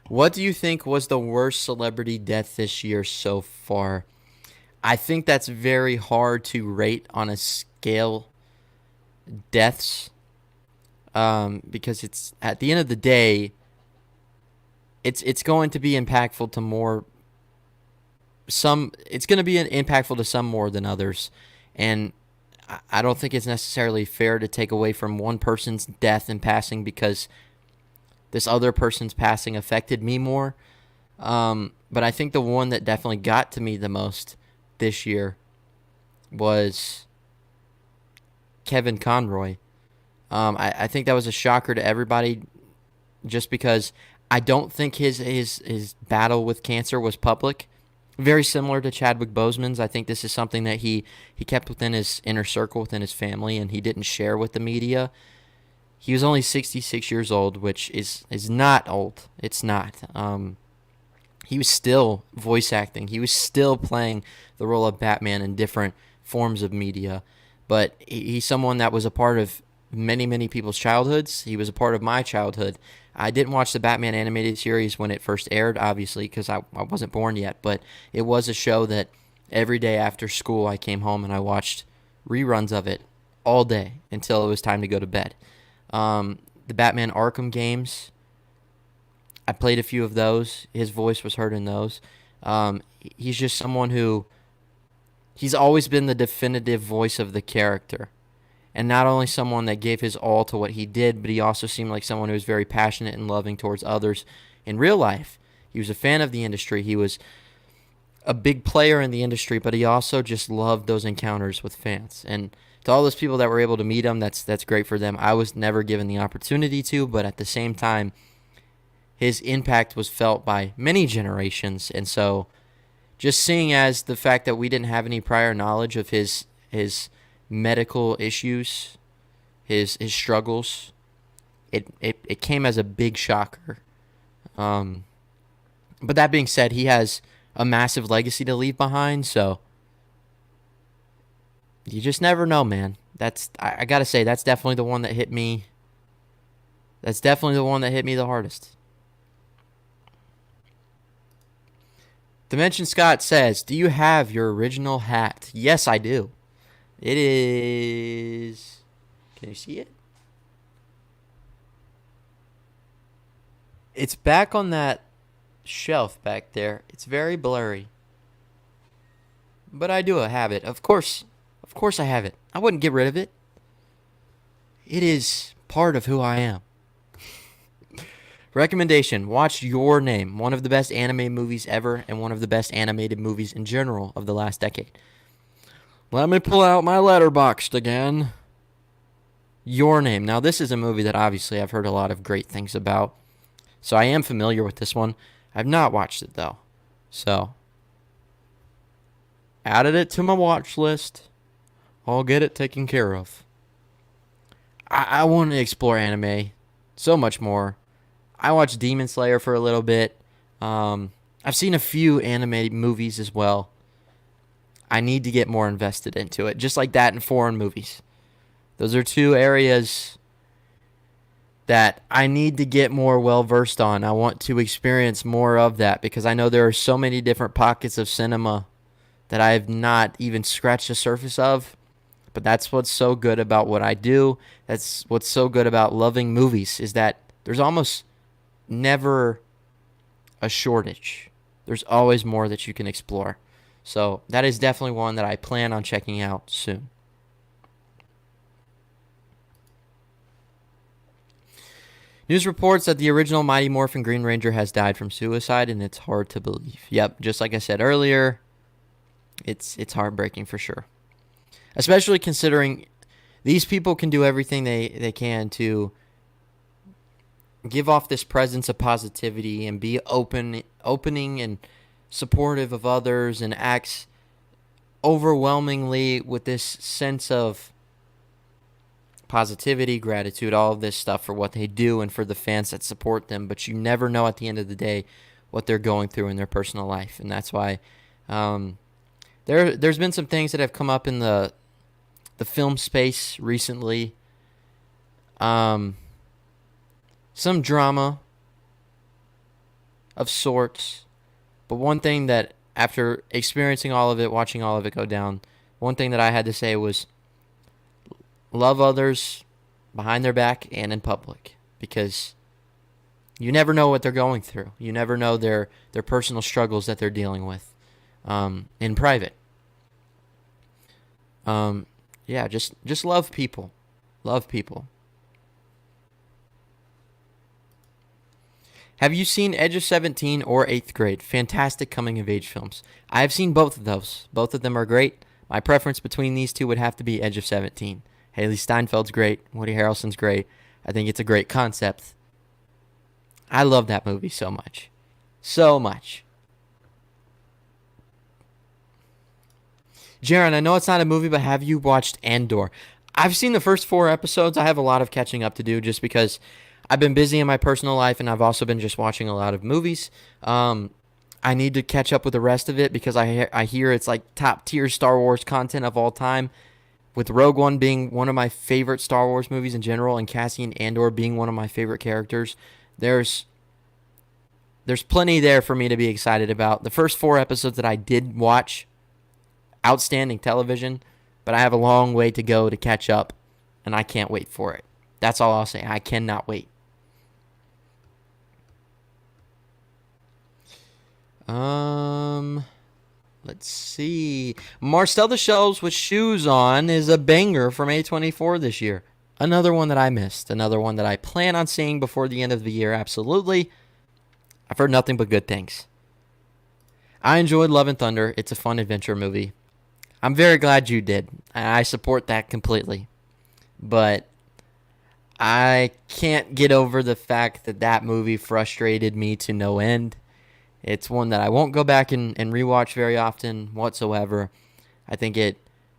What do you think was the worst celebrity death this year so far? I think that's very hard to rate on a scale. Deaths. Because it's at the end of the day, it's going to be impactful to more. It's going to be impactful to some more than others, and I don't think it's necessarily fair to take away from one person's death and passing because this other person's passing affected me more. But I think the one that definitely got to me the most this year was Kevin Conroy. I think that was a shocker to everybody just because I don't think his battle with cancer was public. Very similar to Chadwick Boseman's. I think this is something that he kept within his inner circle, within his family, and he didn't share with the media. He was only 66 years old, which is not old. It's not. He was still voice acting. He was still playing the role of Batman in different forms of media. But he's someone that was a part of many, many people's childhoods. He was a part of my childhood. I didn't watch the Batman animated series when it first aired, obviously, because I wasn't born yet. But it was a show that every day after school I came home and I watched reruns of it all day until it was time to go to bed. The Batman Arkham games, I played a few of those. His voice was heard in those. He's just someone who, he's always been the definitive voice of the character. And not only someone that gave his all to what he did, but he also seemed like someone who was very passionate and loving towards others in real life. He was a fan of the industry. He was a big player in the industry, but he also just loved those encounters with fans. And to all those people that were able to meet him, that's great for them. I was never given the opportunity to, but at the same time, his impact was felt by many generations. And so just seeing as the fact that we didn't have any prior knowledge of his medical issues, his struggles, it came as a big shocker. But that being said, he has a massive legacy to leave behind, so you just never know, man. I gotta say, that's definitely the one that hit me. That's definitely the one that hit me the hardest. Dimension Scott says, do you have your original hat? Yes, I do. It is... Can you see it? It's back on that shelf back there. It's very blurry. But I do have it. Of course I have it. I wouldn't get rid of it. It is part of who I am. Recommendation: watch Your Name, one of the best anime movies ever and one of the best animated movies in general of the last decade. Let me pull out my Letterboxd again. Your Name. Now, this is a movie that obviously I've heard a lot of great things about, so I am familiar with this one. I've not watched it, though. So, added it to my watch list. I'll get it taken care of. I want to explore anime so much more. I watched Demon Slayer for a little bit. I've seen a few animated movies as well. I need to get more invested into it, just like that in foreign movies. Those are two areas that I need to get more well-versed on. I want to experience more of that because I know there are so many different pockets of cinema that I have not even scratched the surface of. But that's what's so good about what I do. That's what's so good about loving movies, is that there's almost never a shortage. There's always more that you can explore. So that is definitely one that I plan on checking out soon. News reports that the original Mighty Morphin Green Ranger has died from suicide, and it's hard to believe. Yep, just like I said earlier, it's heartbreaking for sure. Especially considering these people can do everything they can to give off this presence of positivity and be opening and supportive of others and acts overwhelmingly with this sense of positivity, gratitude, all of this stuff for what they do and for the fans that support them. But you never know at the end of the day what they're going through in their personal life. And that's why there's been some things that have come up in the film space recently. Some drama of sorts. But one thing that, after experiencing all of it, watching all of it go down, one thing that I had to say was love others behind their back and in public. Because you never know what they're going through. You never know their personal struggles that they're dealing with in private. Yeah, just love people. Love people. Have you seen Edge of 17 or 8th Grade? Fantastic coming-of-age films. I have seen both of those. Both of them are great. My preference between these two would have to be Edge of 17. Haley Steinfeld's great. Woody Harrelson's great. I think it's a great concept. I love that movie so much. So much. Jaren, I know it's not a movie, but have you watched Andor? I've seen the first 4 episodes. I have a lot of catching up to do just because I've been busy in my personal life, and I've also been just watching a lot of movies. I need to catch up with the rest of it because I hear it's like top-tier Star Wars content of all time, with Rogue One being one of my favorite Star Wars movies in general and Cassian Andor being one of my favorite characters. There's plenty there for me to be excited about. The first 4 episodes that I did watch, outstanding television, but I have a long way to go to catch up, and I can't wait for it. That's all I'll say. I cannot wait. Let's see. Marcel the Shelves with Shoes On is a banger from A24 this year. Another one that I missed. Another one that I plan on seeing before the end of the year. Absolutely. I've heard nothing but good things. I enjoyed Love and Thunder. It's a fun adventure movie. I'm very glad you did. I support that completely. But I can't get over the fact that that movie frustrated me to no end. It's one that I won't go back and rewatch very often whatsoever. I think it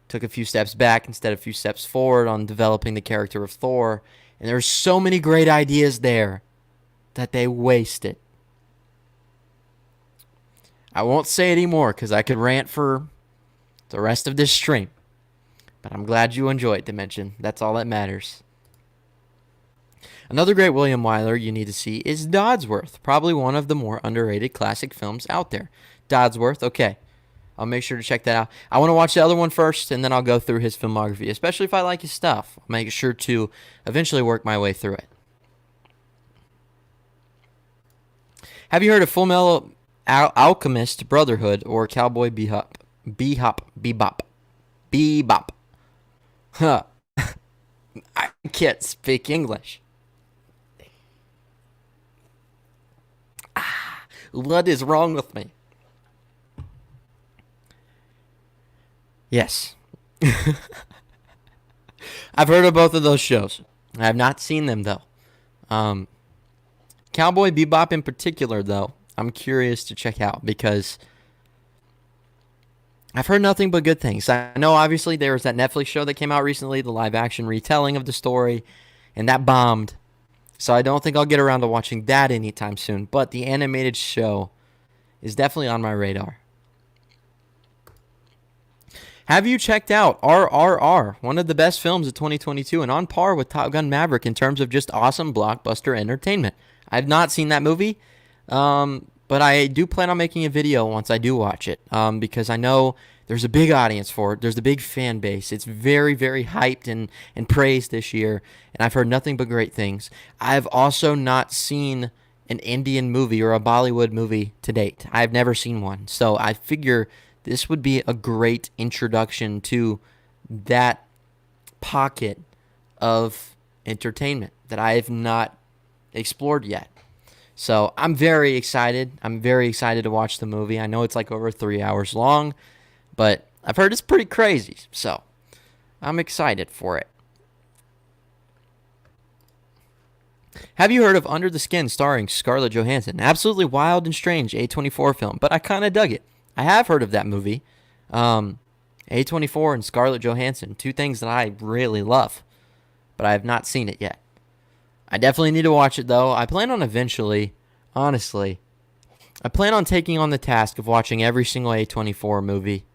took a few steps back instead of a few steps forward on developing the character of Thor. And there's so many great ideas there that they wasted. I won't say anymore because I could rant for the rest of this stream. But I'm glad you enjoyed Dimension. That's all that matters. Another great William Wyler you need to see is Dodsworth. Probably one of the more underrated classic films out there. Dodsworth, okay. I'll make sure to check that out. I want to watch the other one first, and then I'll go through his filmography, especially if I like his stuff. I'll make sure to eventually work my way through it. Have you heard of Full Metal Alchemist Brotherhood or Cowboy Bebop? Bebop. Huh. I can't speak English. What is wrong with me? Yes. I've heard of both of those shows. I have not seen them, though. Cowboy Bebop in particular, though, I'm curious to check out because I've heard nothing but good things. I know, obviously, there was that Netflix show that came out recently, the live-action retelling of the story, and that bombed. So I don't think I'll get around to watching that anytime soon. But the animated show is definitely on my radar. Have you checked out RRR, one of the best films of 2022 and on par with Top Gun Maverick in terms of just awesome blockbuster entertainment? I've not seen that movie, but I do plan on making a video once I do watch it because I know there's a big audience for it. There's a big fan base. It's very, very hyped and praised this year, and I've heard nothing but great things. I've also not seen an Indian movie or a Bollywood movie to date. I've never seen one, so I figure this would be a great introduction to that pocket of entertainment that I have not explored yet. So I'm very excited. I'm very excited to watch the movie. I know it's like over 3 hours long, but I've heard it's pretty crazy. So I'm excited for it. Have you heard of Under the Skin starring Scarlett Johansson? Absolutely wild and strange A24 film, but I kind of dug it. I have heard of that movie. A24 and Scarlett Johansson, two things that I really love, but I have not seen it yet. I definitely need to watch it, though. I plan on eventually, honestly, I plan on taking on the task of watching every single A24 movie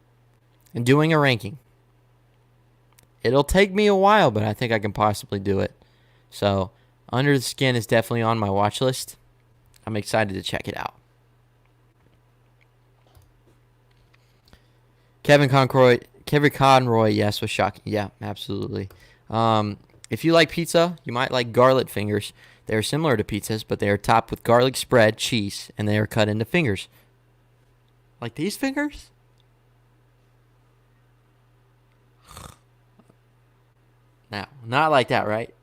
and doing a ranking. It'll take me a while, but I think I can possibly do it. So, Under the Skin is definitely on my watch list. I'm excited to check it out. Kevin Conroy, yes, was shocking. Yeah, absolutely. If you like pizza, you might like garlic fingers. They are similar to pizzas, but they are topped with garlic spread, cheese, and they are cut into fingers. Like these fingers? No, not like that, right?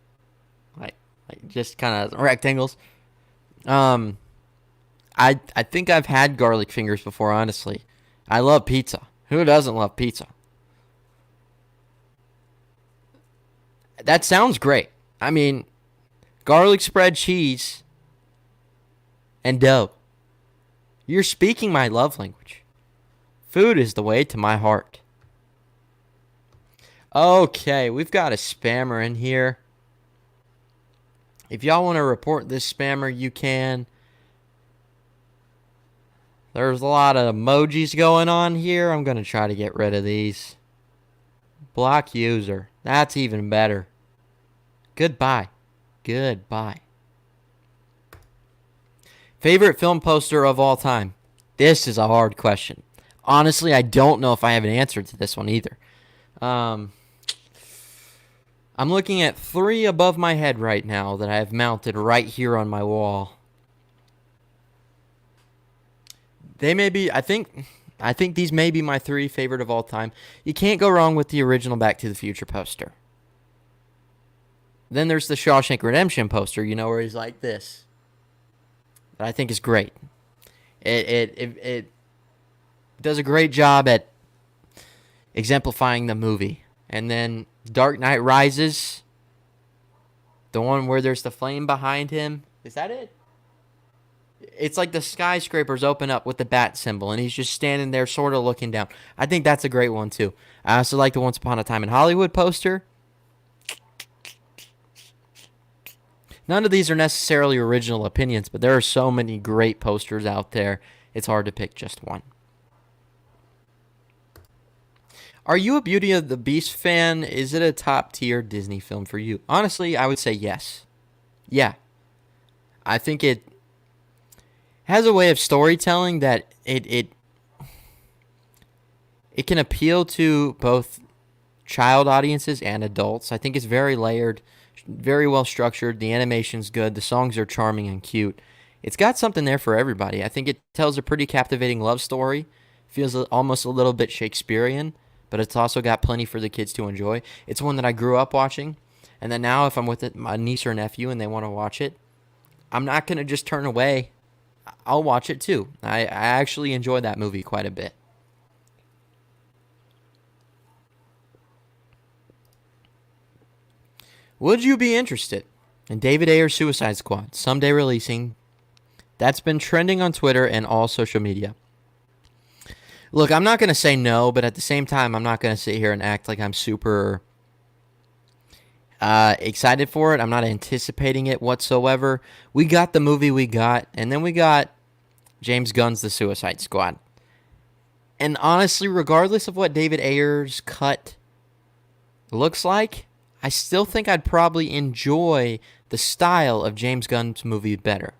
Like just kind of rectangles. I think I've had garlic fingers before, honestly. I love pizza. Who doesn't love pizza? That sounds great. I mean, garlic spread cheese and dough. You're speaking my love language. Food is the way to my heart. Okay, we've got a spammer in here. If y'all want to report this spammer, you can. There's a lot of emojis going on here. I'm going to try to get rid of these. Block user. That's even better. Goodbye. Goodbye. Favorite film poster of all time? This is a hard question. Honestly, I don't know if I have an answer to this one either. I'm looking at 3 above my head right now that I have mounted right here on my wall. They may be, I think these may be my 3 favorite of all time. You can't go wrong with the original Back to the Future poster. Then there's the Shawshank Redemption poster, where he's like this. That I think is great. It does a great job at exemplifying the movie. And then Dark Knight Rises, the one where there's the flame behind him. Is that it? It's like the skyscrapers open up with the bat symbol, and he's just standing there sort of looking down. I think that's a great one, too. I also like the Once Upon a Time in Hollywood poster. None of these are necessarily original opinions, but there are so many great posters out there, it's hard to pick just one. Are you a Beauty of the Beast fan? Is it a top-tier Disney film for you? Honestly, I would say yes. Yeah. I think it has a way of storytelling that it It can appeal to both child audiences and adults. I think it's very layered, very well structured. The animation's good. The songs are charming and cute. It's got something there for everybody. I think it tells a pretty captivating love story. Feels almost a little bit Shakespearean, but it's also got plenty for the kids to enjoy. It's one that I grew up watching, and then now if I'm with my niece or nephew and they want to watch it, I'm not going to just turn away. I'll watch it too. I actually enjoy that movie quite a bit. Would you be interested in David Ayer's Suicide Squad someday releasing? That's been trending on Twitter and all social media. Look, I'm not going to say no, but at the same time, I'm not going to sit here and act like I'm super excited for it. I'm not anticipating it whatsoever. We got the movie we got, and then we got James Gunn's The Suicide Squad. And honestly, regardless of what David Ayer's cut looks like, I still think I'd probably enjoy the style of James Gunn's movie better.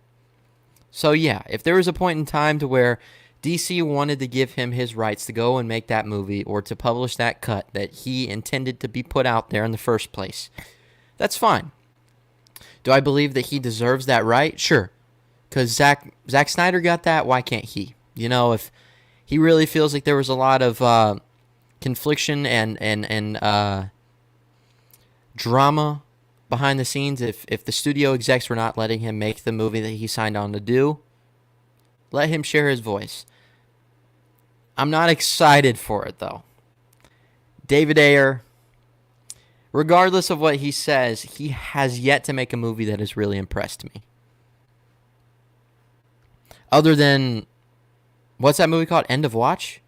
So yeah, if there was a point in time to where DC wanted to give him his rights to go and make that movie or to publish that cut that he intended to be put out there in the first place, that's fine. Do I believe that he deserves that right? Sure. Because Zack Snyder got that, why can't he? You know, if he really feels like there was a lot of confliction and drama behind the scenes, if the studio execs were not letting him make the movie that he signed on to do, let him share his voice. I'm not excited for it, though. David Ayer, regardless of what he says, he has yet to make a movie that has really impressed me. Other than, what's that movie called? End of Watch?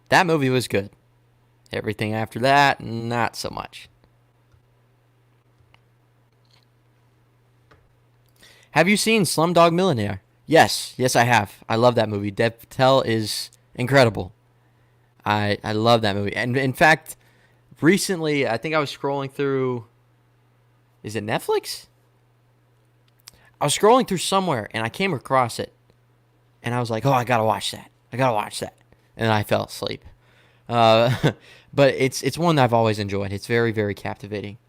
That movie was good. Everything after that, not so much. Have you seen Slumdog Millionaire? Yes, I have. I love that movie. Dev Patel is incredible. I love that movie. And in fact, recently, I think I was scrolling through, is it Netflix? I was scrolling through somewhere, and I came across it. And I was like, oh, I got to watch that. And then I fell asleep. But it's one that I've always enjoyed. It's very, very captivating.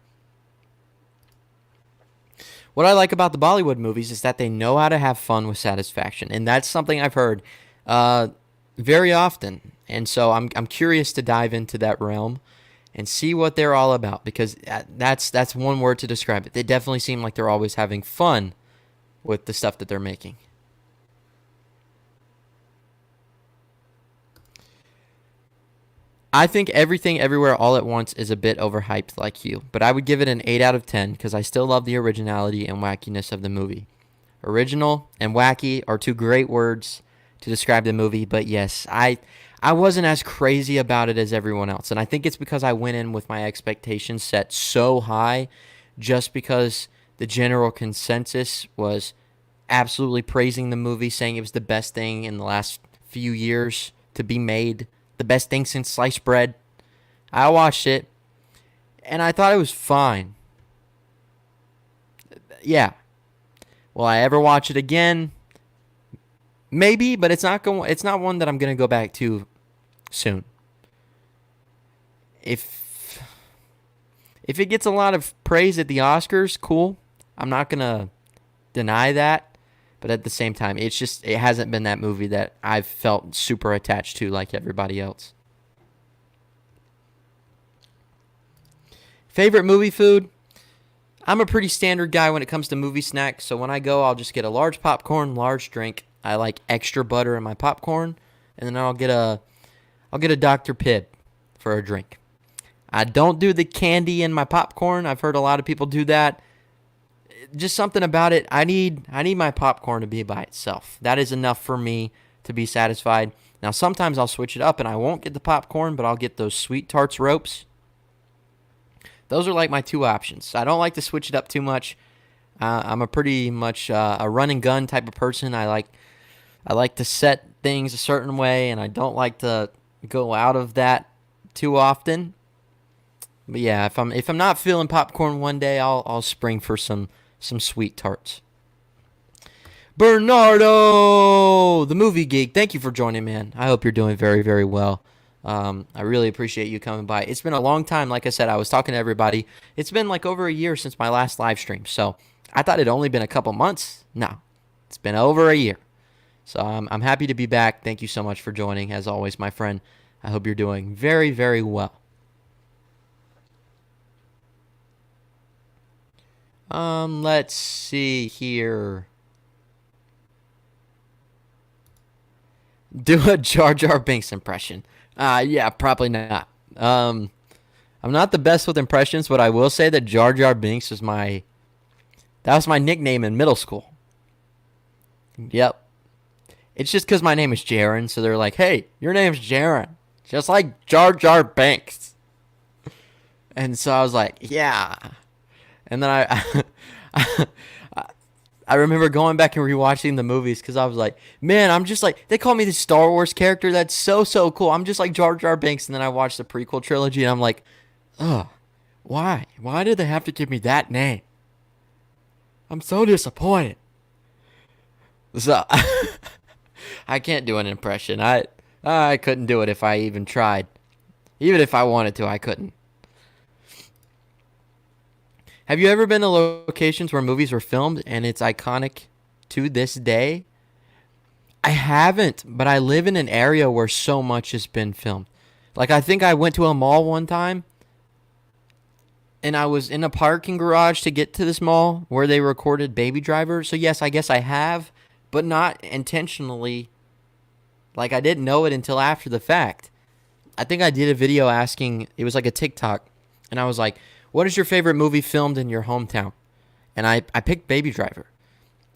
What I like about the Bollywood movies is that they know how to have fun with satisfaction, and that's something I've heard very often. And so I'm curious to dive into that realm and see what they're all about, because that's one word to describe it. They definitely seem like they're always having fun with the stuff that they're making. I think Everything Everywhere All at Once is a bit overhyped like you, but I would give it an 8 out of 10 because I still love the originality and wackiness of the movie. Original and wacky are two great words to describe the movie, but yes, I wasn't as crazy about it as everyone else, and I think it's because I went in with my expectations set so high just because the general consensus was absolutely praising the movie, saying it was the best thing in the last few years to be made. The best thing since sliced bread. I watched it, and I thought it was fine. Yeah. Will I ever watch it again? Maybe, but it's not one that I'm going to go back to soon. If it gets a lot of praise at the Oscars, cool. I'm not going to deny that. But at the same time, it hasn't been that movie that I've felt super attached to like everybody else. Favorite movie food? I'm a pretty standard guy when it comes to movie snacks, so when I go, I'll just get a large popcorn, large drink. I like extra butter in my popcorn, and then I'll get a Dr. Pibb for a drink. I don't do the candy in my popcorn. I've heard a lot of people do that. Just something about it. I need my popcorn to be by itself. That is enough for me to be satisfied. Now, sometimes I'll switch it up and I won't get the popcorn, but I'll get those Sweet Tarts ropes. Those are like my two options. I don't like to switch it up too much. I'm a pretty much a run and gun type of person. I like to set things a certain way, and I don't like to go out of that too often. But yeah, if I'm not feeling popcorn one day, I'll spring for some Sweet Tarts. Bernardo, the movie geek. Thank you for joining, man. I hope you're doing very, very well. I really appreciate you coming by. It's been a long time. Like I said, I was talking to everybody. It's been like over a year since my last live stream. So I thought it'd only been a couple months. No, it's been over a year. So I'm happy to be back. Thank you so much for joining. As always, my friend, I hope you're doing very, very well. Let's see here. Do a Jar Jar Binks impression. Yeah, probably not. I'm not the best with impressions, but I will say that Jar Jar Binks was my nickname in middle school. Yep. It's just because my name is Jaren, so they're like, hey, your name's Jaren. Just like Jar Jar Binks. And so I was like, yeah. And then I remember going back and rewatching the movies because I was like, man, I'm just like, they call me the Star Wars character. That's so, so cool. I'm just like Jar Jar Binks. And then I watched the prequel trilogy and I'm like, oh, why? Why did they have to give me that name? I'm so disappointed. So I can't do an impression. I couldn't do it if I even tried. Even if I wanted to, I couldn't. Have you ever been to locations where movies were filmed and it's iconic to this day? I haven't, but I live in an area where so much has been filmed. Like, I think I went to a mall one time and I was in a parking garage to get to this mall where they recorded Baby Driver. So yes, I guess I have, but not intentionally. Like, I didn't know it until after the fact. I think I did a video asking, it was like a TikTok, and I was like, what is your favorite movie filmed in your hometown? And I picked Baby Driver.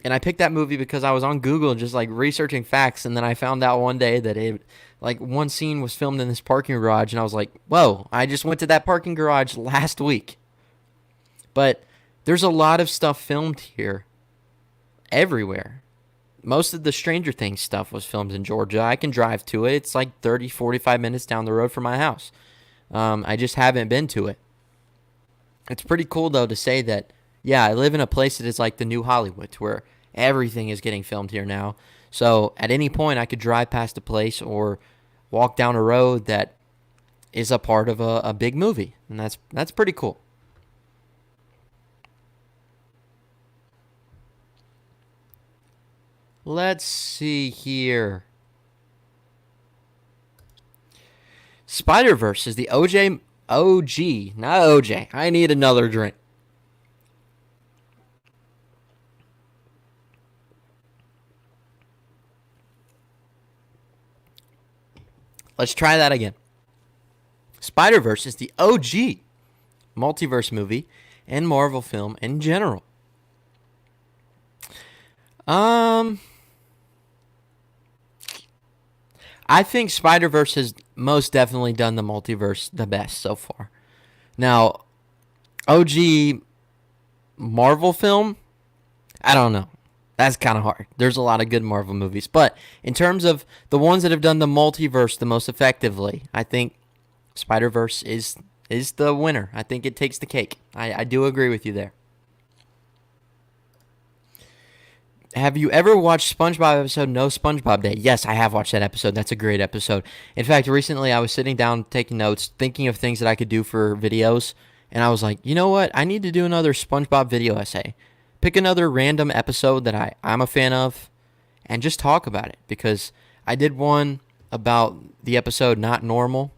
And I picked that movie because I was on Google just like researching facts, and then I found out one day that it, like, one scene was filmed in this parking garage, and I was like, whoa, I just went to that parking garage last week. But there's a lot of stuff filmed here everywhere. Most of the Stranger Things stuff was filmed in Georgia. I can drive to it. It's like 30, 45 minutes down the road from my house. I just haven't been to it. It's pretty cool, though, to say that, yeah, I live in a place that is like the new Hollywood, where everything is getting filmed here now. So at any point, I could drive past a place or walk down a road that is a part of a big movie. And that's pretty cool. Let's see here. Spider-Verse is the OG, not OJ. I need another drink. Let's try that again. Spider-Verse is the OG multiverse movie and Marvel film in general. I think Spider-Verse has most definitely done the multiverse the best so far. Now, OG Marvel film, I don't know. That's kind of hard. There's a lot of good Marvel movies. But in terms of the ones that have done the multiverse the most effectively, I think Spider-Verse is the winner. I think it takes the cake. I do agree with you there. Have you ever watched SpongeBob episode No SpongeBob Day? Yes, I have watched that episode. That's a great episode. In fact, recently I was sitting down taking notes, thinking of things that I could do for videos, and I was like, you know what? I need to do another SpongeBob video essay. Pick another random episode that I'm a fan of and just talk about it, because I did one about the episode Not Normal.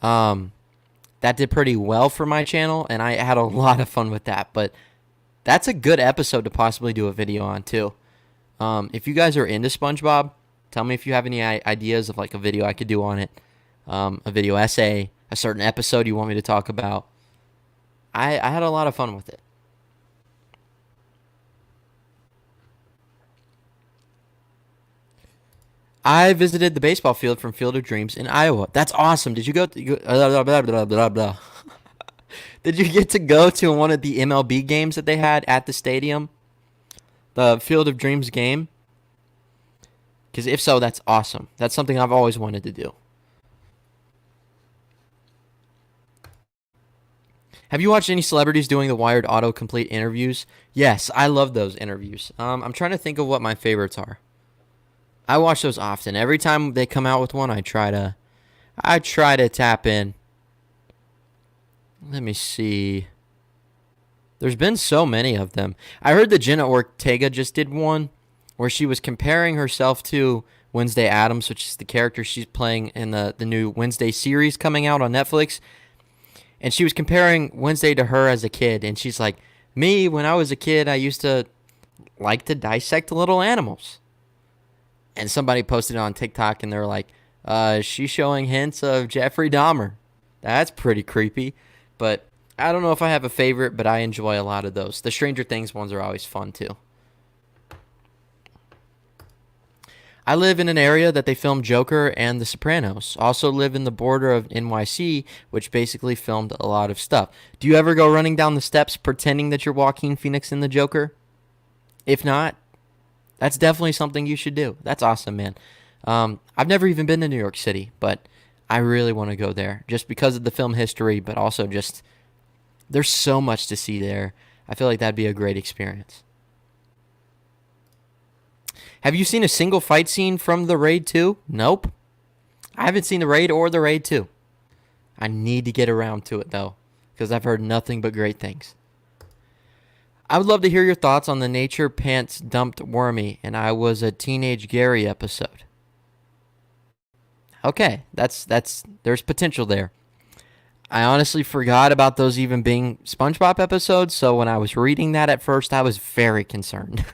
That did pretty well for my channel, and I had a lot of fun with that, but that's a good episode to possibly do a video on, too. If you guys are into SpongeBob, tell me if you have any ideas of like a video I could do on it. A video essay, a certain episode you want me to talk about. I had a lot of fun with it. I visited the baseball field from Field of Dreams in Iowa. That's awesome. Did you go to, blah, blah, blah, blah, blah. Did you get to go to one of the MLB games that they had at the stadium? The Field of Dreams game? Because if so, that's awesome. That's something I've always wanted to do. Have you watched any celebrities doing the Wired autocomplete interviews? Yes, I love those interviews. I'm trying to think of what my favorites are. I watch those often. Every time they come out with one, I try to tap in. Let me see. There's been so many of them. I heard that Jenna Ortega just did one where she was comparing herself to Wednesday Addams, which is the character she's playing in the new Wednesday series coming out on Netflix. And she was comparing Wednesday to her as a kid. And she's like, me, when I was a kid, I used to like to dissect little animals. And somebody posted it on TikTok and they're like, she's showing hints of Jeffrey Dahmer. That's pretty creepy. But I don't know if I have a favorite, but I enjoy a lot of those. The Stranger Things ones are always fun too. I live in an area that they filmed Joker and The Sopranos. Also live in the border of NYC, which basically filmed a lot of stuff. Do you ever go running down the steps pretending that you're Joaquin Phoenix in the Joker? If not, that's definitely something you should do. That's awesome, man. I've never even been to New York City, but I really want to go there just because of the film history, but also just there's so much to see there. I feel like that'd be a great experience. Have you seen a single fight scene from The Raid 2? Nope. I haven't seen The Raid or The Raid 2. I need to get around to it, though, because I've heard nothing but great things. I would love to hear your thoughts on the Nature Pants Dumped Wormy and I Was a Teenage Gary episode. Okay, there's potential there. I honestly forgot about those even being SpongeBob episodes, so when I was reading that at first, I was very concerned.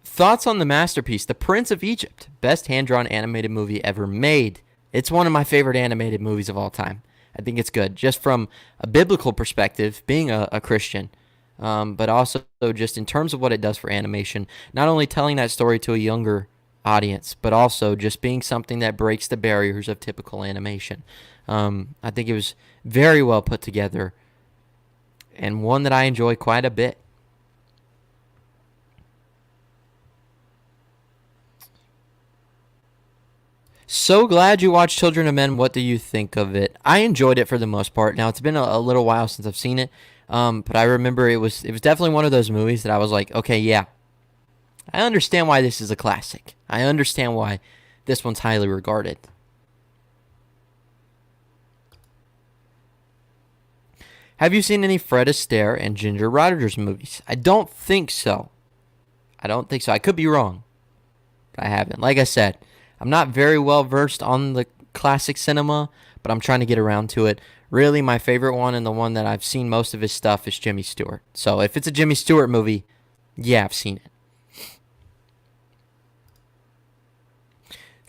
Thoughts on the masterpiece, The Prince of Egypt, best hand-drawn animated movie ever made. It's one of my favorite animated movies of all time. I think it's good, just from a biblical perspective, being a Christian, but also just in terms of what it does for animation, not only telling that story to a younger audience, but also just being something that breaks the barriers of typical animation. I think it was very well put together, and one that I enjoy quite a bit. So glad you watched Children of Men. What do you think of it? I enjoyed it for the most part. Now, it's been a little while since I've seen it, but I remember it was definitely one of those movies that I was like, okay, yeah, I understand why this is a classic. I understand why this one's highly regarded. Have you seen any Fred Astaire and Ginger Rogers movies? I don't think so. I could be wrong, but I haven't. Like I said, I'm not very well versed on the classic cinema, but I'm trying to get around to it. Really, my favorite one and the one that I've seen most of his stuff is Jimmy Stewart. So if it's a Jimmy Stewart movie, yeah, I've seen it.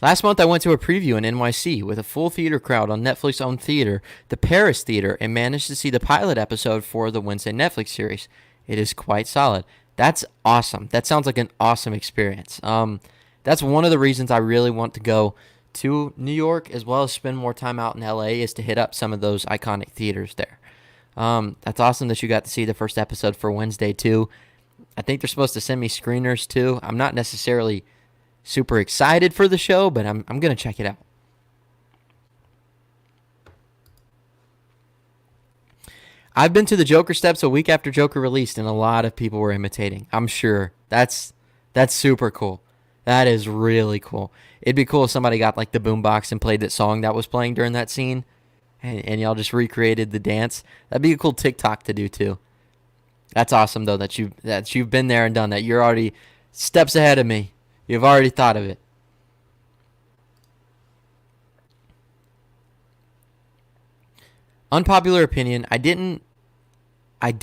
Last month, I went to a preview in NYC with a full theater crowd on Netflix-owned theater, the Paris Theater, and managed to see the pilot episode for the Wednesday Netflix series. It is quite solid. That's awesome. That sounds like an awesome experience. That's one of the reasons I really want to go to New York as well as spend more time out in LA is to hit up some of those iconic theaters there. That's awesome that you got to see the first episode for Wednesday too. I think they're supposed to send me screeners too. I'm not necessarily super excited for the show, but I'm going to check it out. I've been to the Joker steps a week after Joker released, and a lot of people were imitating. I'm sure. That's super cool. That is really cool. It'd be cool if somebody got like the boombox and played that song that was playing during that scene, and y'all just recreated the dance. That'd be a cool TikTok to do too. That's awesome though that you've been there and done that. You're already steps ahead of me. You've already thought of it. Unpopular opinion. I didn't like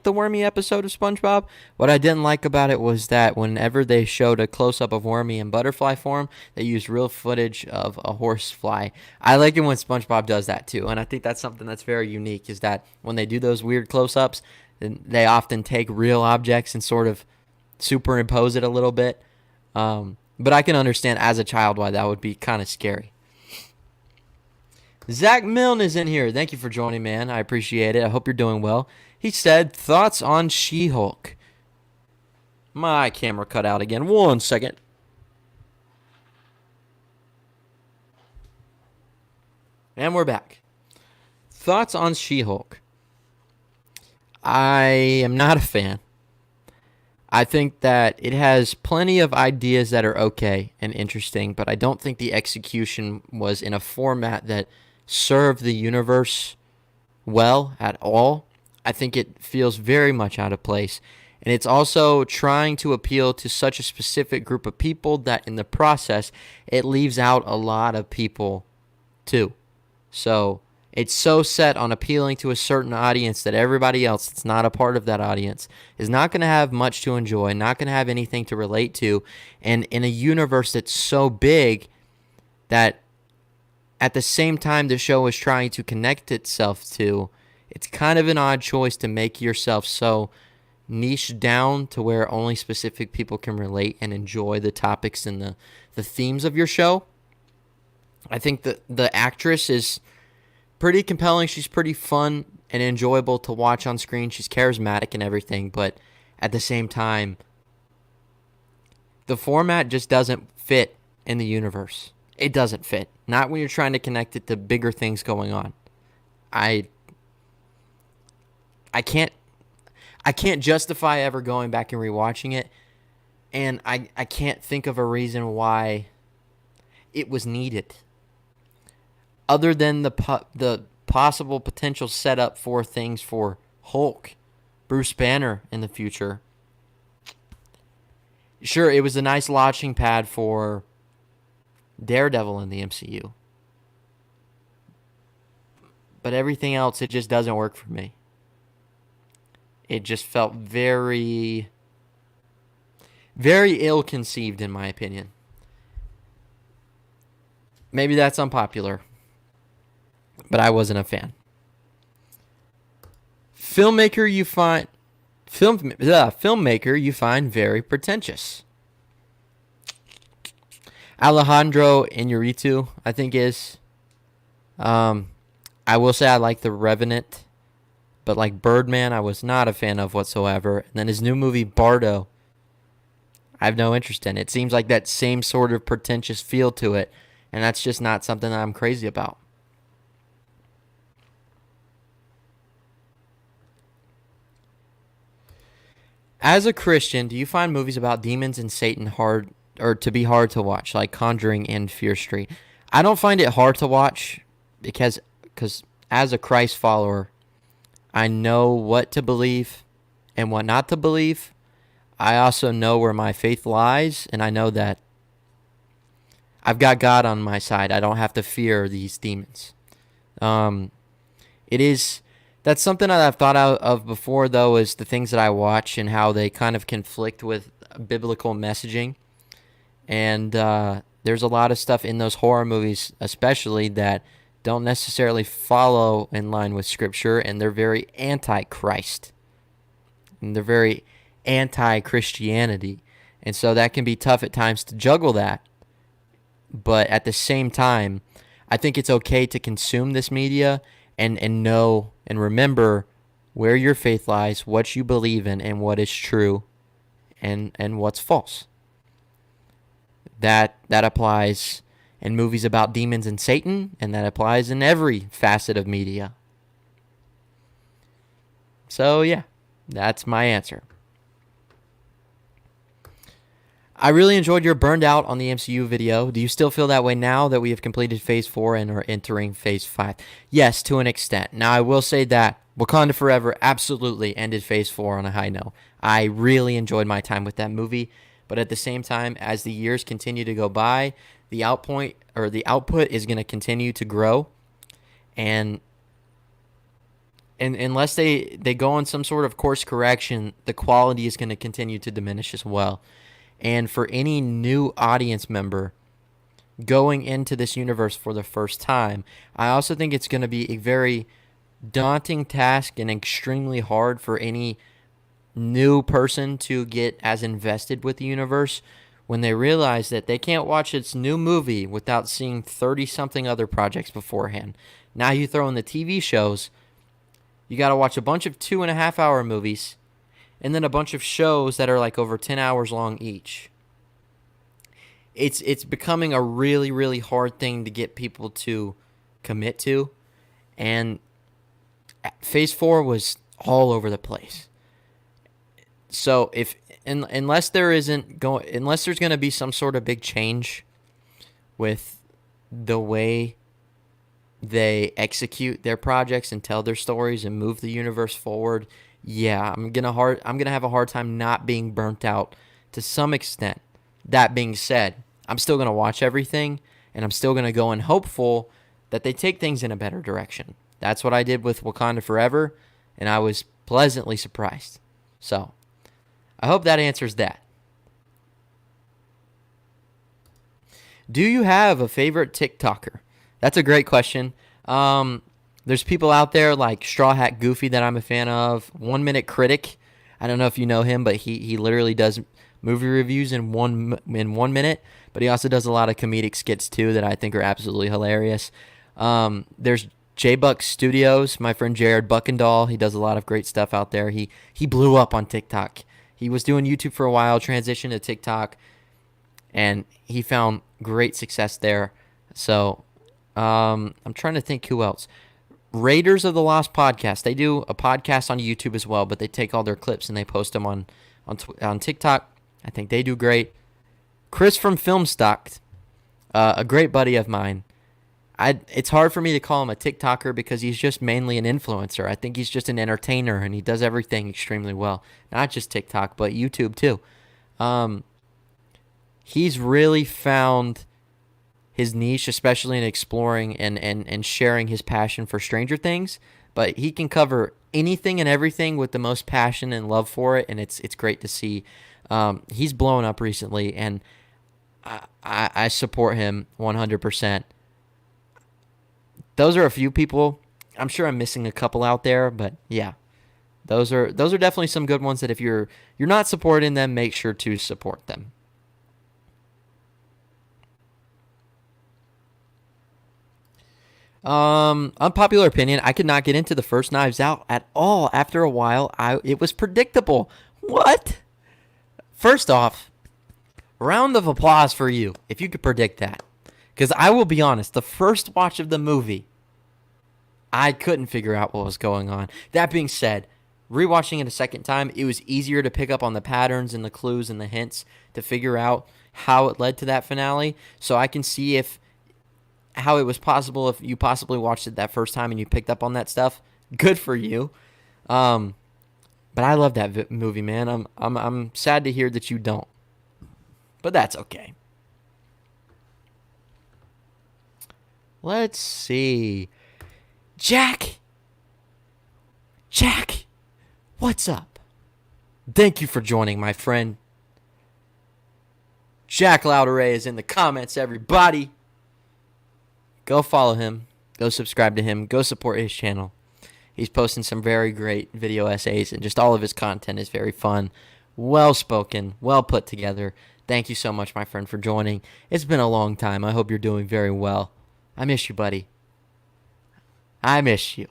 the Wormy episode of SpongeBob. What I didn't like about it was that whenever they showed a close-up of Wormy in butterfly form, they used real footage of a horsefly. I like it when SpongeBob does that too, and I think that's something that's very unique, is that when they do those weird close-ups, then they often take real objects and sort of superimpose it a little bit. But I can understand as a child why that would be kind of scary. Zach Milne is in here. Thank you for joining, man. I appreciate it. I hope you're doing well. He said, thoughts on She-Hulk. My camera cut out again. 1 second. And we're back. Thoughts on She-Hulk? I am not a fan. I think that it has plenty of ideas that are okay and interesting, but I don't think the execution was in a format that served the universe well at all. I think it feels very much out of place. And it's also trying to appeal to such a specific group of people that in the process, it leaves out a lot of people too. So it's so set on appealing to a certain audience that everybody else that's not a part of that audience is not going to have much to enjoy, not going to have anything to relate to. And in a universe that's so big that at the same time the show is trying to connect itself to, it's kind of an odd choice to make yourself so niche down to where only specific people can relate and enjoy the topics and the themes of your show. I think that the actress is pretty compelling. She's pretty fun and enjoyable to watch on screen. She's charismatic and everything, but at the same time, the format just doesn't fit in the universe. It doesn't fit. Not when you're trying to connect it to bigger things going on. I can't justify ever going back and rewatching it, and I can't think of a reason why it was needed, other than the possible potential setup for things for Hulk, Bruce Banner in the future. Sure, it was a nice launching pad for Daredevil in the MCU, but everything else, it just doesn't work for me. It just felt very, very ill-conceived, in my opinion. Maybe that's unpopular, but I wasn't a fan. Filmmaker you find very pretentious. Alejandro Iñárritu, I think is. I will say I like The Revenant. But like Birdman, I was not a fan of whatsoever. And then his new movie, Bardo, I have no interest in. It seems like that same sort of pretentious feel to it. And that's just not something that I'm crazy about. As a Christian, do you find movies about demons and Satan hard or to be hard to watch, like Conjuring and Fear Street? I don't find it hard to watch because as a Christ follower, I know what to believe and what not to believe. I also know where my faith lies, and I know that I've got God on my side. I don't have to fear these demons. That's something that I've thought out of before, though, is the things that I watch and how they kind of conflict with biblical messaging. And there's a lot of stuff in those horror movies, especially, that don't necessarily follow in line with Scripture, and they're very anti-Christ. And they're very anti-Christianity. And so that can be tough at times to juggle that. But at the same time, I think it's okay to consume this media and know and remember where your faith lies, what you believe in, and what is true and what's false. That applies in movies about demons and Satan, and that applies in every facet of media. So, yeah, that's my answer. I really enjoyed your burned out on the MCU video. Do you still feel that way now that we have completed Phase 4 and are entering Phase 5? Yes, to an extent. Now, I will say that Wakanda Forever absolutely ended Phase 4 on a high note. I really enjoyed my time with that movie, but at the same time, as the years continue to go by, the output is going to continue to grow, and unless they go on some sort of course correction, the quality is going to continue to diminish as well. And for any new audience member going into this universe for the first time, I also think it's going to be a very daunting task and extremely hard for any new person to get as invested with the universe when they realize that they can't watch its new movie without seeing 30-something other projects beforehand. Now you throw in the TV shows, you got to watch a bunch of 2.5-hour movies, and then a bunch of shows that are like over 10 hours long each. It's becoming a really, really hard thing to get people to commit to, and Phase 4 was all over the place. So unless there's going to be some sort of big change with the way they execute their projects and tell their stories and move the universe forward, yeah, I'm gonna have a hard time not being burnt out to some extent. That being said, I'm still gonna watch everything, and I'm still gonna go in hopeful that they take things in a better direction. That's what I did with Wakanda Forever, and I was pleasantly surprised. So, I hope that answers that. Do you have a favorite TikToker? That's a great question. There's people out there like Straw Hat Goofy that I'm a fan of. 1 Minute Critic. I don't know if you know him, but he literally does movie reviews in 1 minute. But he also does a lot of comedic skits too that I think are absolutely hilarious. There's J-Buck Studios, my friend Jared Buckendahl. He does a lot of great stuff out there. He blew up on TikTok. He was doing YouTube for a while, transitioned to TikTok, and he found great success there. So I'm trying to think who else. Raiders of the Lost podcast. They do a podcast on YouTube as well, but they take all their clips and they post them on TikTok. I think they do great. Chris from Filmstock, a great buddy of mine. It's hard for me to call him a TikToker because he's just mainly an influencer. I think he's just an entertainer, and he does everything extremely well. Not just TikTok, but YouTube too. He's really found his niche, especially in exploring and sharing his passion for Stranger Things. But he can cover anything and everything with the most passion and love for it, and it's great to see. He's blown up recently, and I support him 100%. Those are a few people. I'm sure I'm missing a couple out there, but yeah, those are definitely some good ones that if you're not supporting them, make sure to support them. Unpopular opinion, I could not get into the first Knives Out at all. After a while, it was predictable. What? First off, round of applause for you if you could predict that. Because I will be honest, the first watch of the movie, I couldn't figure out what was going on. That being said, rewatching it a second time, it was easier to pick up on the patterns and the clues and the hints to figure out how it led to that finale. So I can see how it was possible if you possibly watched it that first time and you picked up on that stuff. Good for you. But I love that movie, man. I'm sad to hear that you don't. But that's okay. Let's see. Jack, what's up? Thank you for joining, my friend. Jack Louderay is in the comments, everybody. Go follow him. Go subscribe to him. Go support his channel. He's posting some very great video essays, and just all of his content is very fun, well-spoken, well put together. Thank you so much, my friend, for joining. It's been a long time. I hope you're doing very well. I miss you, buddy. I miss you.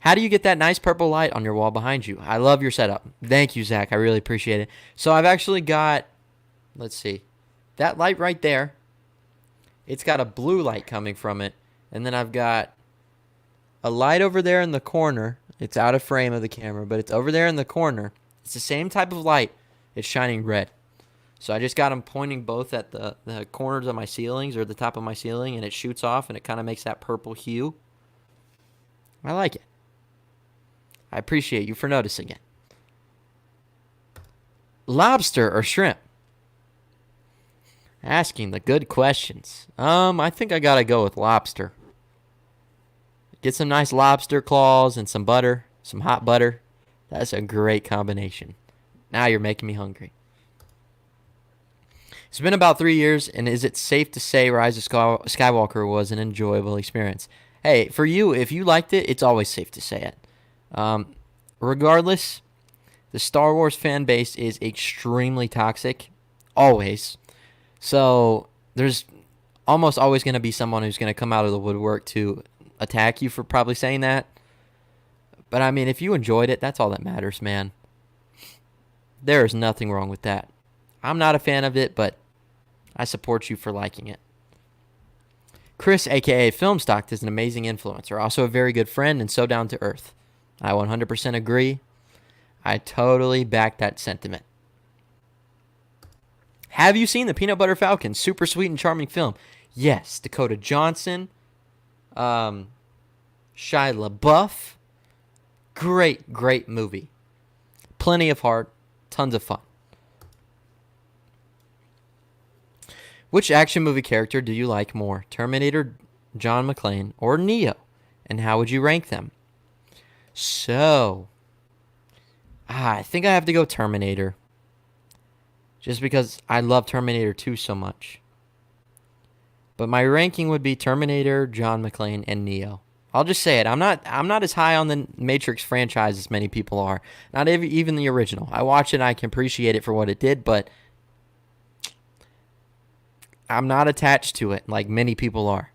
How do you get that nice purple light on your wall behind you? I love your setup. Thank you, Zach. I really appreciate it. So I've actually got, let's see, that light right there. It's got a blue light coming from it. And then I've got a light over there in the corner. It's out of frame of the camera, but it's over there in the corner. It's the same type of light. It's shining red. So I just got them pointing both at the corners of my ceilings or the top of my ceiling, and it shoots off, and it kind of makes that purple hue. I like it. I appreciate you for noticing it. Lobster or shrimp? Asking the good questions. I think I gotta go with lobster. Get some nice lobster claws and some butter, some hot butter. That's a great combination. Now you're making me hungry. It's been about 3 years, and is it safe to say Rise of Skywalker was an enjoyable experience? Hey, for you, if you liked it, it's always safe to say it. Regardless, the Star Wars fan base is extremely toxic, always. So there's almost always going to be someone who's going to come out of the woodwork to attack you for probably saying that. But, I mean, if you enjoyed it, that's all that matters, man. There is nothing wrong with that. I'm not a fan of it, but I support you for liking it. Chris, aka Filmstock, is an amazing influencer, also a very good friend and so down to earth. I 100% agree. I totally back that sentiment. Have you seen The Peanut Butter Falcon? Super sweet and charming film. Yes, Dakota Johnson, Shia LaBeouf. Great movie. Plenty of heart, tons of fun. Which action movie character do you like more? Terminator, John McClane, or Neo? And how would you rank them? So, I think I have to go Terminator. Just because I love Terminator 2 so much. But my ranking would be Terminator, John McClane, and Neo. I'll just say it. I'm not as high on the Matrix franchise as many people are. Not even the original. I watch it and I can appreciate it for what it did, but I'm not attached to it like many people are.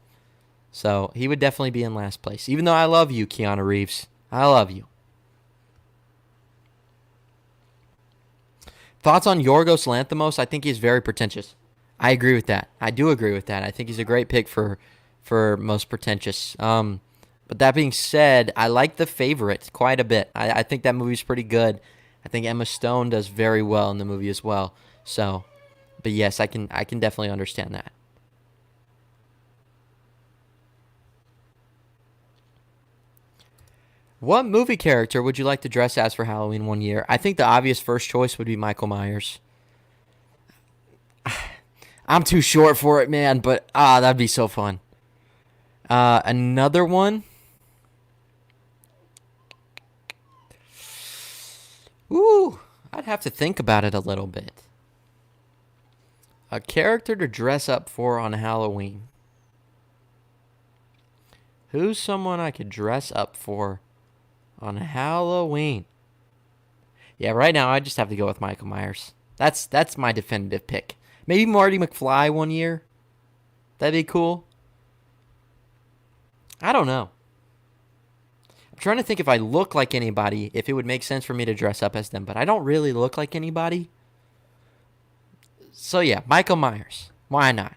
So he would definitely be in last place. Even though I love you, Keanu Reeves. I love you. Thoughts on Yorgos Lanthimos? I think he's very pretentious. I agree with that. I do agree with that. I think he's a great pick for most pretentious. But that being said, I like The Favorite quite a bit. I think that movie's pretty good. I think Emma Stone does very well in the movie as well. So, but yes, I can definitely understand that. What movie character would you like to dress as for Halloween one year? I think the obvious first choice would be Michael Myers. I'm too short for it, man, but that'd be so fun. Another one. Ooh, I'd have to think about it a little bit. A character to dress up for on Halloween. Who's someone I could dress up for on Halloween? Yeah, right now I just have to go with Michael Myers. That's my definitive pick. Maybe Marty McFly one year. That'd be cool. I don't know. I'm trying to think if I look like anybody, if it would make sense for me to dress up as them, but I don't really look like anybody. So yeah, Michael Myers. Why not?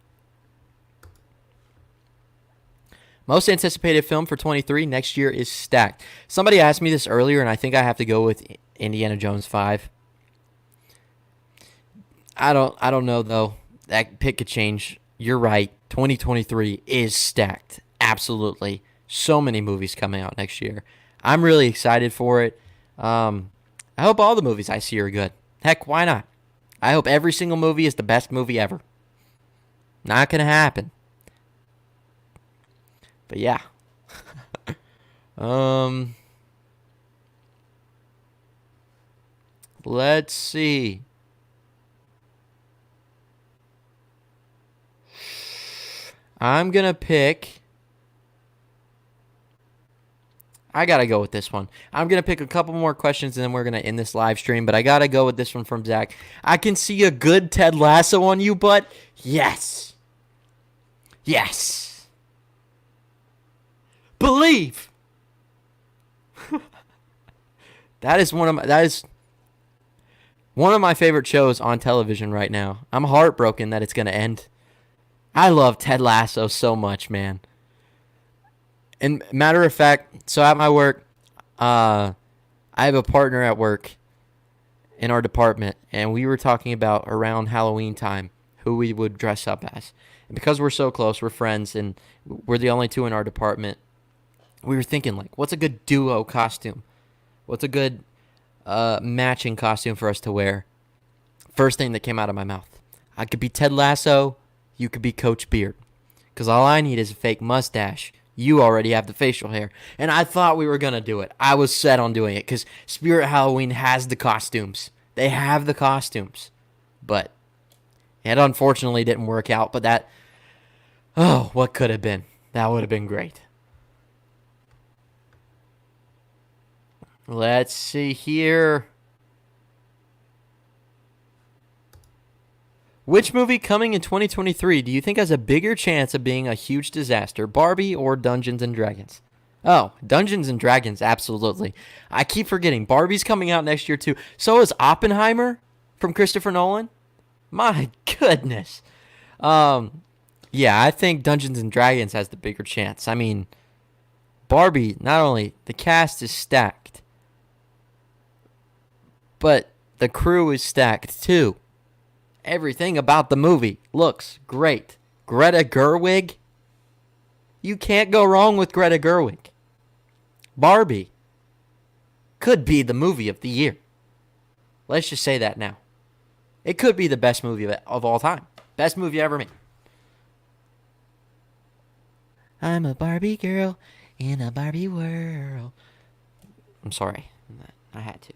Most anticipated film for 23 next year is stacked. Somebody asked me this earlier, and I think I have to go with Indiana Jones 5. I don't know though. That pick could change. You're right. 2023 is stacked. Absolutely. So many movies coming out next year. I'm really excited for it. I hope all the movies I see are good. Heck, why not? I hope every single movie is the best movie ever. Not gonna happen. But yeah. Let's see. I'm going to pick... I got to go with this one. I'm going to pick a couple more questions and then we're going to end this live stream. But I got to go with this one from Zach. I can see a good Ted Lasso on you, but yes. Yes. Believe. That is one of my favorite shows on television right now. I'm heartbroken that it's going to end. I love Ted Lasso so much, man. And matter of fact, so at my work, I have a partner at work in our department, and we were talking about around Halloween time who we would dress up as. And because we're so close, we're friends, and we're the only two in our department, we were thinking, like, what's a good duo costume? What's a good matching costume for us to wear? First thing that came out of my mouth. I could be Ted Lasso. You could be Coach Beard. Because all I need is a fake mustache. You already have the facial hair. And I thought we were going to do it. I was set on doing it. Because Spirit Halloween has the costumes. They have the costumes. But it unfortunately didn't work out. But that... Oh, what could have been? That would have been great. Let's see here. Which movie coming in 2023 do you think has a bigger chance of being a huge disaster, Barbie or Dungeons and Dragons? Oh, Dungeons and Dragons, absolutely. I keep forgetting. Barbie's coming out next year too. So is Oppenheimer from Christopher Nolan. My goodness. Yeah, I think Dungeons and Dragons has the bigger chance. I mean, Barbie, not only the cast is stacked, but the crew is stacked too. Everything about the movie looks great. Greta Gerwig, you can't go wrong with Greta Gerwig. Barbie could be the movie of the year. Let's just say that now. It could be the best movie of all time. Best movie ever made. I'm a Barbie girl in a Barbie world. I'm sorry. I had to.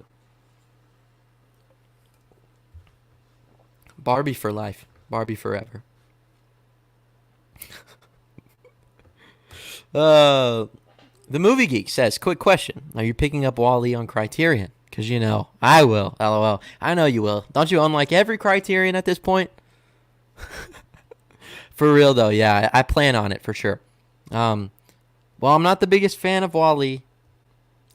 Barbie for life. Barbie forever. The Movie Geek says, quick question. Are you picking up Wall-E on Criterion? Because, I will. LOL. I know you will. Don't you own, every Criterion at this point? For real, though, yeah. I plan on it for sure. Well, I'm not the biggest fan of Wall-E.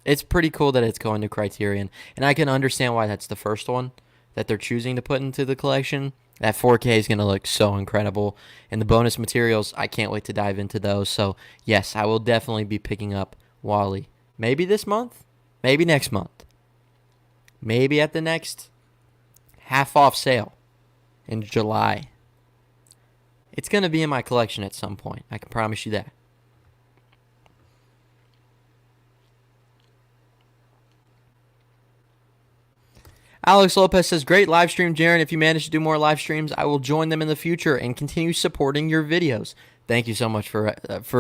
It's pretty cool that it's going to Criterion. And I can understand why that's the first one that they're choosing to put into the collection. That 4K is going to look so incredible. And the bonus materials, I can't wait to dive into those. So, yes, I will definitely be picking up Wall-E. Maybe this month. Maybe next month. Maybe at the next half-off sale in July. It's going to be in my collection at some point. I can promise you that. Alex Lopez says, great live stream, Jaren. If you manage to do more live streams, I will join them in the future and continue supporting your videos. Thank you so much for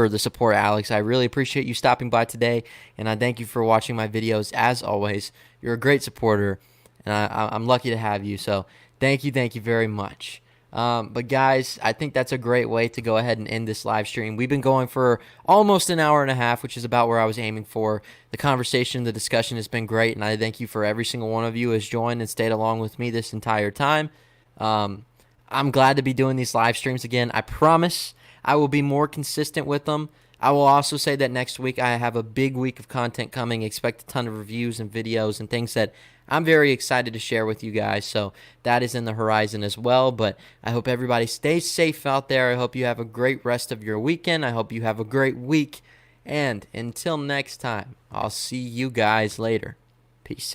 the support, Alex. I really appreciate you stopping by today, and I thank you for watching my videos. As always, you're a great supporter, and I'm lucky to have you. So thank you very much. But guys, I think that's a great way to go ahead and end this live stream. We've been going for almost an hour and a half, which is about where I was aiming for. The conversation, the discussion has been great, and I thank you for every single one of you who has joined and stayed along with me this entire time. I'm glad to be doing these live streams again. I promise I will be more consistent with them. I will also say that next week I have a big week of content coming. Expect a ton of reviews and videos and things that I'm very excited to share with you guys. So that is in the horizon as well. But I hope everybody stays safe out there. I hope you have a great rest of your weekend. I hope you have a great week. And until next time, I'll see you guys later. Peace out.